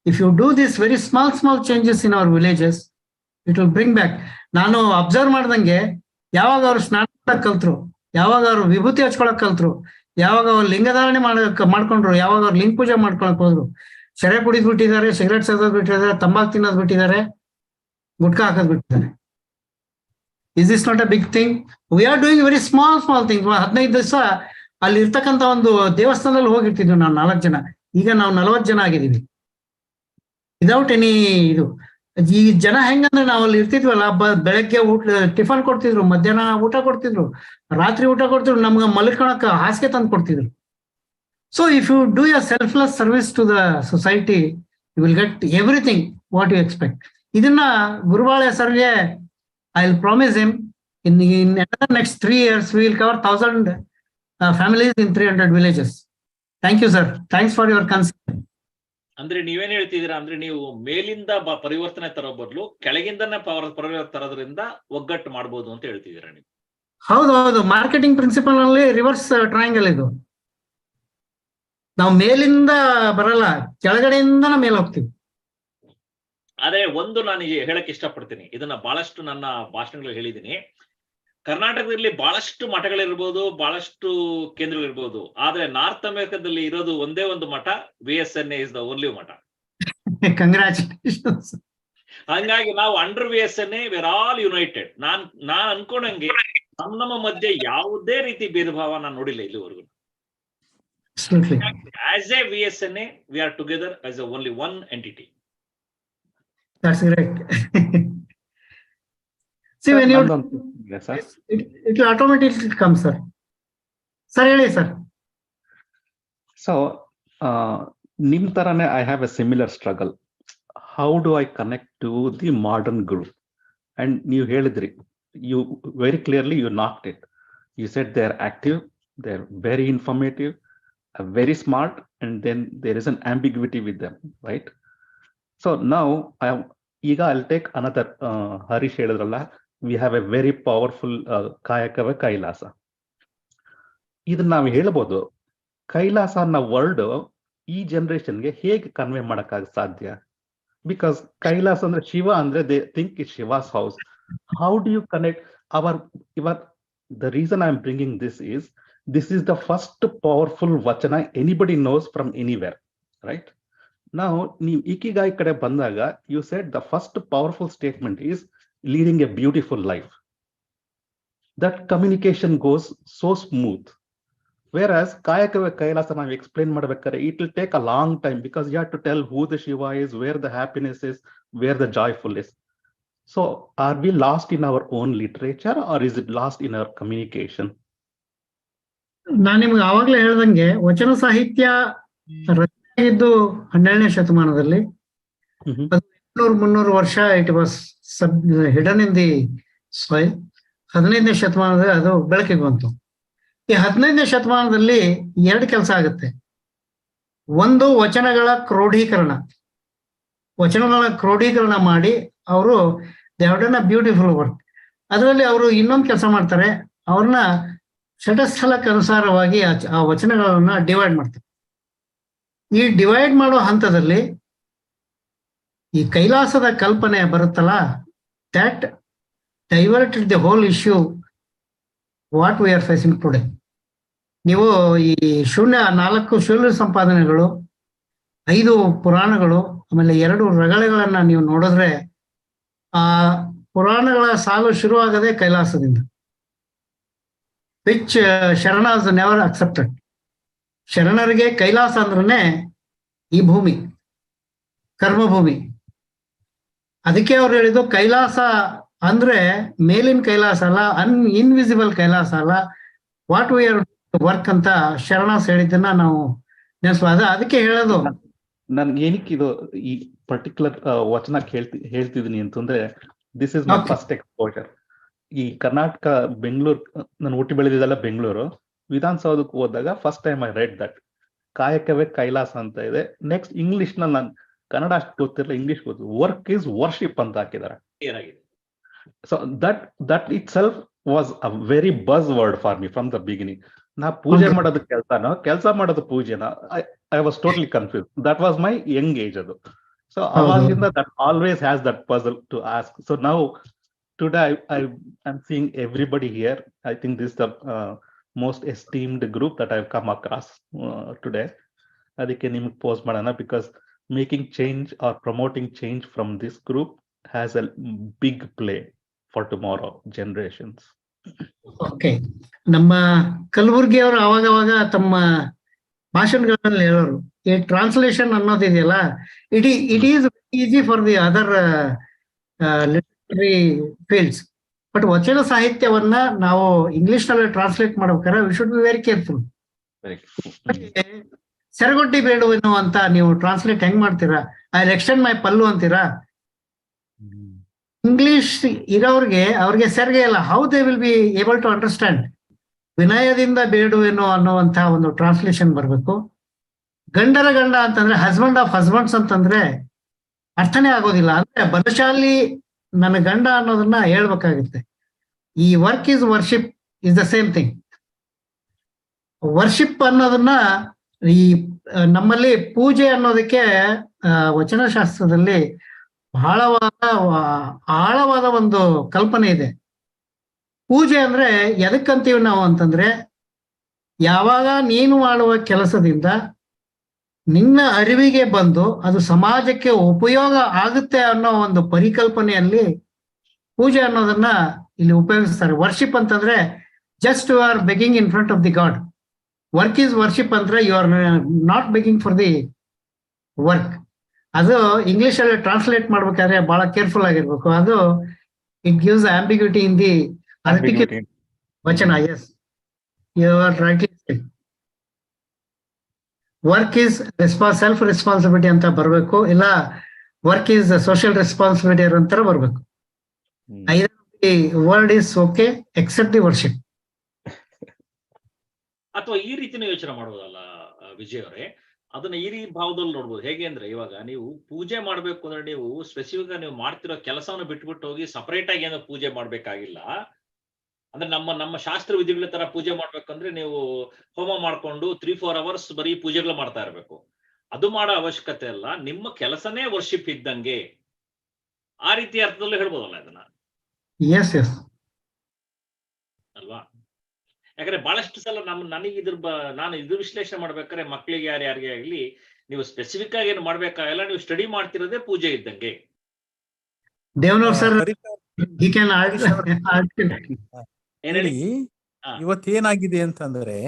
if you do this very small changes in our villages, it will bring back. ನಾನು ಅಬ್ಸರ್ವ್ ಮಾಡ್ದಂಗೆ ಯಾವಾಗ ಅವ್ರು ಸ್ನಾನ ಕಲ್ತ್ರು, ಯಾವಾಗ ಅವ್ರು ವಿಭೂತಿ ಹಚ್ಕೊಳಕ್ ಕಲ್ತ್ರು, ಯಾವಾಗ ಅವ್ರು ಲಿಂಗಧಾರಣೆ ಮಾಡ್ಕೊಂಡ್ರು, ಯಾವಾಗ ಅವ್ರು ಲಿಂಗ ಪೂಜೆ ಮಾಡ್ಕೊಳಕ್ ಹೋದ್ರು, ಶರೆ ಕುಡಿದ್ ಬಿಟ್ಟಿದ್ದಾರೆ, ಸಿಗರೇಟ್ ಸೇದೋದ್ ಬಿಟ್ಟಿದ್ದಾರೆ, ತಂಬಾಕು ತಿನ್ನೋದ್ ಬಿಟ್ಟಿದ್ದಾರೆ, ಗುಟ್ಕಾ ಹಾಕೋದ್ ಬಿಟ್ಟಿದ್ದಾರೆ. Is this not a big thing? We are doing very small thing. 15 ದಿವಸ ಅಲ್ಲಿ ಇರ್ತಕ್ಕಂಥ ಒಂದು ದೇವಸ್ಥಾನದಲ್ಲಿ ಹೋಗಿರ್ತಿದ್ವಿ ನಾವು 4 ಜನ. ಈಗ ನಾವು 40 ಜನ ಆಗಿದ್ದೀವಿ ವಿದೌಟ್ ಎನಿ ಇದು. ಈ ಜನ ಹೆಂಗಂದ್ರೆ ನಾವು ಅಲ್ಲಿ ಇರ್ತಿದ್ವಲ್ಲ, ಬೆಳಗ್ಗೆ ಟಿಫನ್ ಕೊಡ್ತಿದ್ರು, ಮಧ್ಯಾಹ್ನ ಊಟ ಕೊಡ್ತಿದ್ರು, ರಾತ್ರಿ ಊಟ ಕೊಡ್ತಿದ್ರು, ನಮ್ಗೆ ಮಲ್ಕೊಳಕ್ ಹಾಸಿಗೆ ತಂದು ಕೊಡ್ತಿದ್ರು. So if you do your selfless service to the society, you will get everything what you expect. ಇದನ್ನ ಗುರುಬಾಳೆ ಸರ್ಗೆ I will promise him in next 3 years we will cover 1000 families in 300 villages. Thank you sir, thanks for your concern. ಅಂದ್ರೆ ನೀವೇನ್ ಹೇಳ್ತಿದ್ದೀರಾ ಅಂದ್ರೆ, ನೀವು ಮೇಲಿಂದ ಪರಿವರ್ತನೆ ತರೋ ಬದಲು ಕೆಳಗಿಂದನೇ ಪರಿವರ್ತನೆ ತರೋದ್ರಿಂದ ಒಗ್ಗಟ್ಟು ಮಾಡಬಹುದು ಅಂತ ಹೇಳ್ತಿದ್ದೀರಾ ನೀವು? ಹೌದು, ಮಾರ್ಕೆಟಿಂಗ್ ಪ್ರಿನ್ಸಿಪಲ್ ನಲ್ಲಿ ರಿವರ್ಸ್ ಟ್ರಯಾಂಗಲ್ ಇದು. ನಾವು ಮೇಲಿಂದ ಬರಲ್ಲ, ಕೆಳಗಡೆಯಿಂದ ಮೇಲೆ ಹೋಗ್ತೀವಿ. ಆದ್ರೆ ಒಂದು ನಾನು ಹೇಳಕ್ ಇಷ್ಟಪಡ್ತೀನಿ, ಇದನ್ನ ಬಹಳಷ್ಟು ನನ್ನ ಭಾಷಣಗಳಲ್ಲಿ ಹೇಳಿದ್ದೀನಿ. ಕರ್ನಾಟಕದಲ್ಲಿ ಬಹಳಷ್ಟು ಮಠಗಳಿರ್ಬೋದು, ಬಹಳಷ್ಟು ಕೇಂದ್ರಗಳಿರ್ಬೋದು, ಆದ್ರೆ ನಾರ್ತ್ ಅಮೆರಿಕದಲ್ಲಿ ಇರೋದು ಒಂದೇ ಒಂದು ಮಠ, VSNA is the only math. Congratulations. ಹಂಗಾಗಿ ನಾವು under VSNA we are all united. ನಾನ್ ಅನ್ಕೊಂಡಂಗೆ ನಮ್ಮ ಮಧ್ಯೆ ಯಾವುದೇ ರೀತಿ ಭೇದ ಭಾವ ನಾನು ನೋಡಿಲ್ಲ ಇಲ್ಲಿವರೆಗೂ. As a VSNA we are together as a only one entity. That's great. See, when you yes, sir. It will automatically come, sir. Sir, ಹೇಳಿ sir. So ನಿಮ್ ತರಾನೇ I have a similar struggle. How do I connect to the modern group? And ನೀವು ಹೇಳಿದ್ರಿ, you very clearly you knocked it. You said they're active, they're very informative, very smart, and then there is an ambiguity with them, right? So now I'll take another Harish ಹೇಳಿದ್ರಲ್ಲ, we have a very powerful ಕಾಯಕವೇ ಕೈಲಾಸ. ಇದನ್ನ ನಾವು ಹೇಳ್ಬೋದು, ಕೈಲಾಸ ಅನ್ನೋ word ಈ ಜನರೇಷನ್ಗೆ ಹೇಗೆ convey ಮಾಡಕ್ಕಾಗ ಸಾಧ್ಯ? Because Kailasa ಅಂದ್ರೆ ಶಿವ ಅಂದ್ರೆ they think it's Shiva's house. How do you connect the reason I'm bringing this is the first powerful vachana anybody knows from anywhere, right? Now ನೀವು ಇಕಿಗಾಯ್ ಕಡೆ ಬಂದಾಗ you said the first powerful statement is leading a beautiful life. That communication goes so smooth. Whereas ಕಾಯಕವೇ ಕೈಲಾಸ ನಾವು explain ಮಾಡ್ಬೇಕಾದ್ರೆ it will take a long time, because you have to tell who the Shiva is, where the happiness is, where the joyful is. So are we lost in our own literature, or is it lost in our communication? ನಾನು ನಿಮ್ಗೆ ಆವಾಗಲೇ ಹೇಳ್ದಂಗೆ ವಚನ ಸಾಹಿತ್ಯ ರಚನೆಯಾಗಿದ್ದು 12ನೇ ಶತಮಾನದಲ್ಲಿ, 200-300 ವರ್ಷ it was hidden in the soil. 15ನೇ ಶತಮಾನದಲ್ಲಿ ಅದು ಬೆಳಕಿಗೆ ಬಂತು. ಈ 15ನೇ ಶತಮಾನದಲ್ಲಿ 2 ಕೆಲಸ ಆಗುತ್ತೆ. ಒಂದು, ವಚನಗಳ ಕ್ರೋಢೀಕರಣ ಮಾಡಿ ಅವರು they have done a beautiful work. ಅದರಲ್ಲಿ ಅವರು ಇನ್ನೊಂದು ಕೆಲಸ ಮಾಡ್ತಾರೆ, ಅವ್ರನ್ನ ಷಟಸ್ಥಲಕ್ಕೆ ಅನುಸಾರವಾಗಿ ಆ ವಚನಗಳನ್ನ ಡಿವೈಡ್ ಮಾಡ್ತಾರೆ. ಈ ಡಿವೈಡ್ ಮಾಡೋ ಹಂತದಲ್ಲಿ ಈ ಕೈಲಾಸದ ಕಲ್ಪನೆ ಬರುತ್ತಲ್ಲ, that diverted the whole issue what we are facing today. ನೀವು ಈ 4 ಶೂನ್ಯ ಸಂಪಾದನೆಗಳು, 5 ಪುರಾಣಗಳು, ಆಮೇಲೆ 2 ರಗಳೆಗಳನ್ನ ನೀವು ನೋಡಿದ್ರೆ ಆ ಪುರಾಣಗಳ ಸಾಲು ಶುರುವಾಗದೆ ಕೈಲಾಸದಿಂದ, ವಿಚ್ ಶರಣಾಸ್ ನೆವರ್ ಅಕ್ಸೆಪ್ಟೆಡ್. ಶರಣರಿಗೆ ಕೈಲಾಸ ಅಂದ್ರೇ ಈ ಭೂಮಿ, ಕರ್ಮಭೂಮಿ. ಅದಕ್ಕೆ ಅವ್ರು ಹೇಳಿದ್ದು ಕೈಲಾಸ ಅಂದ್ರೆ ಮೇಲಿನ ಕೈಲಾಸ ಅಲ್ಲ, ಇನ್ವಿಸಿಬಲ್ ಕೈಲಾಸ ಅಲ್ಲ, ವಾಟ್ ವಿ ಆರ್ ವರ್ಕ್ ಅಂತ ಶರಣಾಸ್ ಹೇಳಿದ್ದನ್ನ ನಾವು ನೆನೆಸ್ಬೋದು. ಅದಕ್ಕೆ ಹೇಳೋದು ನನ್ಗೆ ಏನಕ್ಕೆ ಇದು ಈ ಪರ್ಟಿಕ್ಯುಲರ್ ವಚನ ಹೇಳ್ತಿದ್ದೀನಿ ಅಂತಂದ್ರೆ, this is my first exposure. ಈ ಕರ್ನಾಟಕ ಬೆಂಗಳೂರು, ನಾನು ಹುಟ್ಟಿ ಬೆಳೆದಿದ್ದೆಲ್ಲ ಬೆಂಗಳೂರು, ವಿಧಾನಸೌಧಕ್ಕೆ ಹೋದಾಗ first time I read that ಕಾಯಕವೇ ಕೈಲಾಸ ಅಂತ ಇದೆ. ನೆಕ್ಸ್ಟ್ ಇಂಗ್ಲಿಷ್ ನಲ್ಲಿ, ನಾನು ಕನ್ನಡ ಅಷ್ಟು ಗೊತ್ತಿರಲಿಲ್ಲ, ಇಂಗ್ಲಿಷ್ ಗೊತ್ತು, ವರ್ಕ್ ಇಸ್ ವರ್ಷಿಪ್ ಅಂತ ಹಾಕಿದ್ದಾರೆ. So that itself was a very buzzword for me from the beginning. ನಾ ಪೂಜೆ ಮಾಡೋದು ಕೆಲಸ ಮಾಡೋದು ಪೂಜೆನ, I was totally confuse. That was my young age ಅದು. ಸೊ ಅವಾಗಿಂದ that always has that puzzle to ask. So ನಾವು today I'm seeing everybody here. I think this is the most esteemed group that I've come across today. Adike nimage post madana, because making change or promoting change from this group has a big play for tomorrow generations. Okay, ನಮ್ಮ ಕಲಬುರ್ಗಿ ಅವರು ಅವಾಗ ತಮ್ಮ ಭಾಷಣಗಳಲ್ಲಿ ಹೇಳೋರು, ಈ translation ಅನ್ನೋದಿದೆಯಲ್ಲ, it is easy for the other fields. But vachana ಸಾಹಿತ್ಯವನ್ನ ನಾವು ಇಂಗ್ಲಿಷ್ ನಲ್ಲಿ ಟ್ರಾನ್ಸ್ಲೇಟ್ ಮಾಡ್ಬೇಕಾದ್ರೆ we should be very careful. ಸೆರಗೊಡ್ಡಿ ಬೇಡುವೆನು ಅಂತ ನೀವು ಟ್ರಾನ್ಸ್ಲೇಟ್ ಹೆಂಗ್ ಮಾಡ್ತೀರಾ? ಐ ಎಕ್ಸ್ಟೆಂಡ್ ಮೈ ಪಲ್ಲು ಅಂತೀರಾ? ಇಂಗ್ಲಿಷ್ ಅವ್ರಿಗೆ ಸೆರ್ಗೆ ಇಲ್ಲ. How they will be able to understand? ವಿನಯದಿಂದ ಬೇಡುವೆನು ಅನ್ನುವಂತಹ ಒಂದು ಟ್ರಾನ್ಸ್ಲೇಷನ್ ಬರ್ಬೇಕು. ಗಂಡರ ಗಂಡ ಅಂತಂದ್ರೆ ಹಸ್ಬೆಂಡ್ ಆಫ್ ಹಸ್ಬೆಂಡ್ಸ್ ಅಂತಂದ್ರೆ ಅರ್ಥನೇ ಆಗೋದಿಲ್ಲ. ಅಂದ್ರೆ ಬಲಶಾಲಿ ನನ್ನ ಗಂಡ ಅನ್ನೋದನ್ನ ಹೇಳ್ಬೇಕಾಗುತ್ತೆ. ಈ work is worship is the same thing. Worship ಅನ್ನೋದನ್ನ ಈ ನಮ್ಮಲ್ಲಿ ಪೂಜೆ ಅನ್ನೋದಕ್ಕೆ ವಚನಶಾಸ್ತ್ರದಲ್ಲಿ ಆಳವಾದ ಒಂದು ಕಲ್ಪನೆ ಇದೆ. ಪೂಜೆ ಅಂದ್ರೆ ಎದಕ್ಕಂತೀವಿ ನಾವು ಅಂತಂದ್ರೆ, ಯಾವಾಗ ನೀನು ಮಾಡುವ ಕೆಲಸದಿಂದ ನಿನ್ನ ಅರಿವಿಗೆ ಬಂದು ಅದು ಸಮಾಜಕ್ಕೆ ಉಪಯೋಗ ಆಗುತ್ತೆ ಅನ್ನೋ ಒಂದು ಪರಿಕಲ್ಪನೆಯಲ್ಲಿ ಪೂಜೆ ಅನ್ನೋದನ್ನ ಇಲ್ಲಿ ಉಪಯೋಗಿಸ್ತಾರೆ. ವರ್ಷಿಪ್ ಅಂತಂದ್ರೆ just you are begging in front of the god. Work is worship ಅಂದ್ರೆ you are not begging for the work. ಅದು ಇಂಗ್ಲಿಷ್ ಅಲ್ಲಿ ಟ್ರಾನ್ಸ್ಲೇಟ್ ಮಾಡ್ಬೇಕಾದ್ರೆ ಬಹಳ ಕೇರ್ಫುಲ್ ಆಗಿರ್ಬೇಕು. ಅದು it gives ambiguity in the articulate vachana. Yes, you are rightly. Work is self responsibility ಅಂತ ಬರಬೇಕು, ಇಲ್ಲ ವರ್ಕ್ ಈಸ್ ಸೋಷಿಯಲ್ ರೆಸ್ಪಾನ್ಸಿಬಿಲಿಟಿ ಅಂತರ ಬರಬೇಕು. World is okay except the worship. ಅಥವಾ ಈ ರೀತಿನ ಯೋಚನೆ ಮಾಡುವುದಲ್ಲ ವಿಜಯ್ ಅವರೇ, ಅದನ್ನ ಈ ರೀತಿ ಭಾವದಲ್ಲಿ ನೋಡ್ಬೋದು. ಹೇಗೆ ಅಂದ್ರೆ, ಇವಾಗ ನೀವು ಪೂಜೆ ಮಾಡ್ಬೇಕು ಅಂದ್ರೆ ನೀವು ಸ್ಪೆಸಿಫಿಕ್ ಆಗಿ ನೀವು ಮಾಡ್ತಿರೋ ಕೆಲಸವನ್ನು ಬಿಟ್ಬಿಟ್ಟು ಹೋಗಿ ಸಪರೇಟ್ ಆಗಿ ಏನೋ ಪೂಜೆ ಮಾಡ್ಬೇಕಾಗಿಲ್ಲ. ಅಂದ್ರೆ ನಮ್ಮ ಶಾಸ್ತ್ರ ವಿಧಿಗಳ ತರ ಪೂಜೆ ಮಾಡ್ಬೇಕಂದ್ರೆ ನೀವು ಹೋಮ ಮಾಡ್ಕೊಂಡು 3-4 hours ಬರೀ ಪೂಜೆಗಳು ಮಾಡ್ತಾ ಇರ್ಬೇಕು. ಅದು ಮಾಡೋ ಅವಶ್ಯಕತೆ ಅಲ್ಲ. ನಿಮ್ಮ ಕೆಲಸನೇ ವರ್ಷಿಪ್ ಇದ್ದಂಗೆ, ಆ ರೀತಿ ಅರ್ಥದಲ್ಲೂ ಹೇಳ್ಬೋದಲ್ಲ ಇದನ್ನ, ಎಸ್ ಎಸ್ ಅಲ್ವಾ? ಯಾಕಂದ್ರೆ ಬಹಳಷ್ಟು ಸಲ ನನಗೆ ನಾನು ಇದು ವಿಶ್ಲೇಷಣೆ ಮಾಡ್ಬೇಕಾದ್ರೆ ಮಕ್ಕಳಿಗೆ ಯಾರ್ಯಾರಿಗೆ ಆಗ್ಲಿ ನೀವು ಸ್ಪೆಸಿಫಿಕ್ ಆಗಿ ಏನು ಮಾಡ್ಬೇಕಾಗಲ್ಲ, ನೀವು ಸ್ಟಡಿ ಮಾಡ್ತಿರೋದೇ ಪೂಜೆ ಇದ್ದಂಗೆ. ದೇವನೂರ್ ಸರ್ ಹೇಳಿ, ಇವತ್ತೇನಾಗಿದೆ ಅಂತಂದ್ರೆ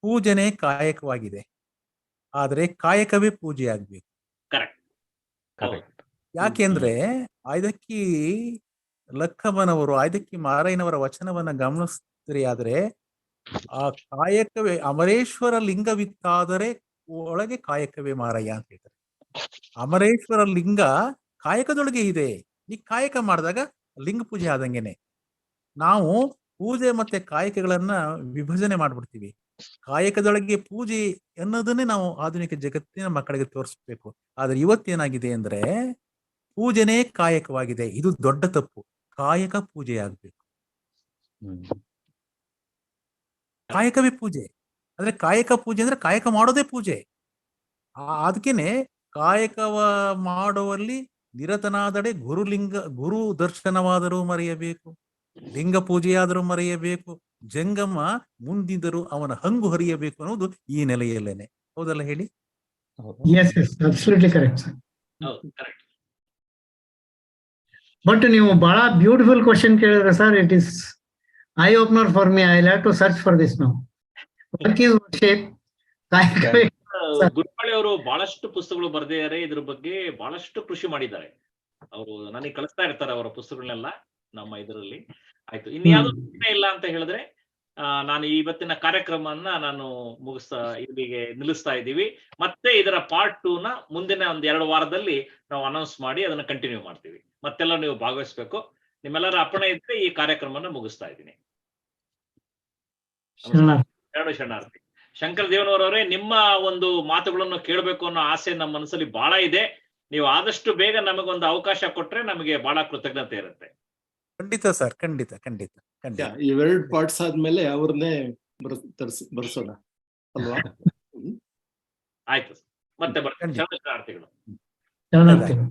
ಪೂಜನೆ ಕಾಯಕವಾಗಿದೆ, ಆದ್ರೆ ಕಾಯಕವೇ ಪೂಜೆ ಆಗ್ಬೇಕು. ಕರೆಕ್ಟ್. ಯಾಕೆಂದ್ರೆ ಆಯ್ದಕ್ಕಿ ಲಕ್ಕಮ್ಮನವರು, ಆಯ್ದಕ್ಕಿ ಮಾರಯ್ಯನವರ ವಚನವನ್ನ ಗಮನಿಸ್ತೀರಿ ಆದ್ರೆ, ಆ ಕಾಯಕವೇ ಅಮರೇಶ್ವರ ಲಿಂಗವಿತ್ತಾದರೆ ಒಳಗೆ ಕಾಯಕವೇ ಮಾರಯ್ಯ ಅಂತ ಹೇಳ್ತಾರೆ. ಅಮರೇಶ್ವರ ಲಿಂಗ ಕಾಯಕದೊಳಗೆ ಇದೆ. ಈ ಕಾಯಕ ಮಾಡಿದಾಗ ಲಿಂಗ ಪೂಜೆ ಆದಂಗೆನೆ. ನಾವು ಪೂಜೆ ಮತ್ತೆ ಕಾಯಕಗಳನ್ನ ವಿಭಜನೆ ಮಾಡ್ಬಿಡ್ತೀವಿ. ಕಾಯಕದೊಳಗೆ ಪೂಜೆ ಅನ್ನೋದನ್ನೇ ನಾವು ಆಧುನಿಕ ಜಗತ್ತಿನ ಮಕ್ಕಳಿಗೆ ತೋರಿಸ್ಬೇಕು. ಆದ್ರೆ ಇವತ್ತೇನಾಗಿದೆ ಅಂದ್ರೆ ಪೂಜೆನೇ ಕಾಯಕವಾಗಿದೆ. ಇದು ದೊಡ್ಡ ತಪ್ಪು. ಕಾಯಕ ಪೂಜೆ ಆಗ್ಬೇಕು. ಕಾಯಕವೇ ಪೂಜೆ. ಅಂದ್ರೆ ಕಾಯಕ ಪೂಜೆ ಅಂದ್ರೆ ಕಾಯಕ ಮಾಡೋದೇ ಪೂಜೆ. ಅದಕ್ಕೇನೆ ಕಾಯಕವ ಮಾಡುವಲ್ಲಿ ನಿರತನಾದಡೆ ಗುರು ದರ್ಶನವಾದರೂ ಮರೆಯಬೇಕು, ಲಿಂಗ ಪೂಜೆಯಾದರೂ ಮರೆಯಬೇಕು, ಜಂಗಮ ಮುಂದಿದ್ದರೂ ಅವನ ಹಂಗು ಹರಿಯಬೇಕು ಅನ್ನೋದು ಈ ನೆಲೆಯಲ್ಲೇನೆ. ಹೌದಲ್ಲ ಹೇಳಿ? Yes yes absolutely correct sir. Correct. But ನೀವು ಬಹಳ ಬ್ಯೂಟಿಫುಲ್ ಕ್ವಶನ್ ಕೇಳಿದ್ರೆ sir, it is eye opener for me. I have to search for this now. Work is worship. ಗುರುಪಾಳಿ ಅವರು ಬಹಳಷ್ಟು ಪುಸ್ತಕಗಳು ಬರೆದಿದ್ದಾರೆ, ಇದ್ರ ಬಗ್ಗೆ ಬಹಳಷ್ಟು ಕೃಷಿ ಮಾಡಿದ್ದಾರೆ. ಅವರು ನನಗೆ ಕಳಿಸ್ತಾ ಇರ್ತಾರೆ ಅವರ ಪುಸ್ತಕಗಳನ್ನೆಲ್ಲ ನಮ್ಮ ಇದರಲ್ಲಿ. ಆಯ್ತು, ಇನ್ಯಾವುದು ಇಲ್ಲ ಅಂತ ಹೇಳಿದ್ರೆ ನಾನು ಇವತ್ತಿನ ಕಾರ್ಯಕ್ರಮವನ್ನ ನಾನು ಇಲ್ಲಿಗೆ ನಿಲ್ಲಿಸ್ತಾ ಇದ್ದೀವಿ. ಮತ್ತೆ ಇದರ ಪಾರ್ಟ್ 2 ನ ಮುಂದಿನ 1-2 ವಾರದಲ್ಲಿ ನಾವು ಅನೌನ್ಸ್ ಮಾಡಿ ಅದನ್ನ ಕಂಟಿನ್ಯೂ ಮಾಡ್ತೀವಿ. ಮತ್ತೆಲ್ಲ ನೀವು ಭಾಗವಹಿಸ್ಬೇಕು. ನಿಮ್ಮೆಲ್ಲರ ಅಪ್ಪಣೆ ಇದ್ರೆ ಈ ಕಾರ್ಯಕ್ರಮನ ಮುಗಿಸ್ತಾ ಇದ್ದೀನಿ. ಶರಣಾರ್ಥಿ. ಶಂಕರ ದೇವನವರವರೇ, ನಿಮ್ಮ ಒಂದು ಮಾತುಗಳನ್ನು ಕೇಳಬೇಕು ಅನ್ನೋ ಆಸೆ ನಮ್ಮ ಮನಸ್ಸಲ್ಲಿ ಬಹಳ ಇದೆ. ನೀವು ಆದಷ್ಟು ಬೇಗ ನಮಗೊಂದು ಅವಕಾಶ ಕೊಟ್ರೆ ನಮಗೆ ಬಹಳ ಕೃತಜ್ಞತೆ ಇರುತ್ತೆ. ಖಂಡಿತ ಸರ್, ಖಂಡಿತ ಖಂಡಿತ ಖಂಡಿತ. ಇವೆರಡು ಪಾರ್ಟ್ಸ್ ಆದ್ಮೇಲೆ ಅವ್ರನ್ನೇ ಬರ್ಸೋಣ ಅಲ್ವಾ? ಆಯ್ತು, ಮತ್ತೆ ಬರ್ತೀನಿ. ಶರಣಾರ್ಥಿಗಳು.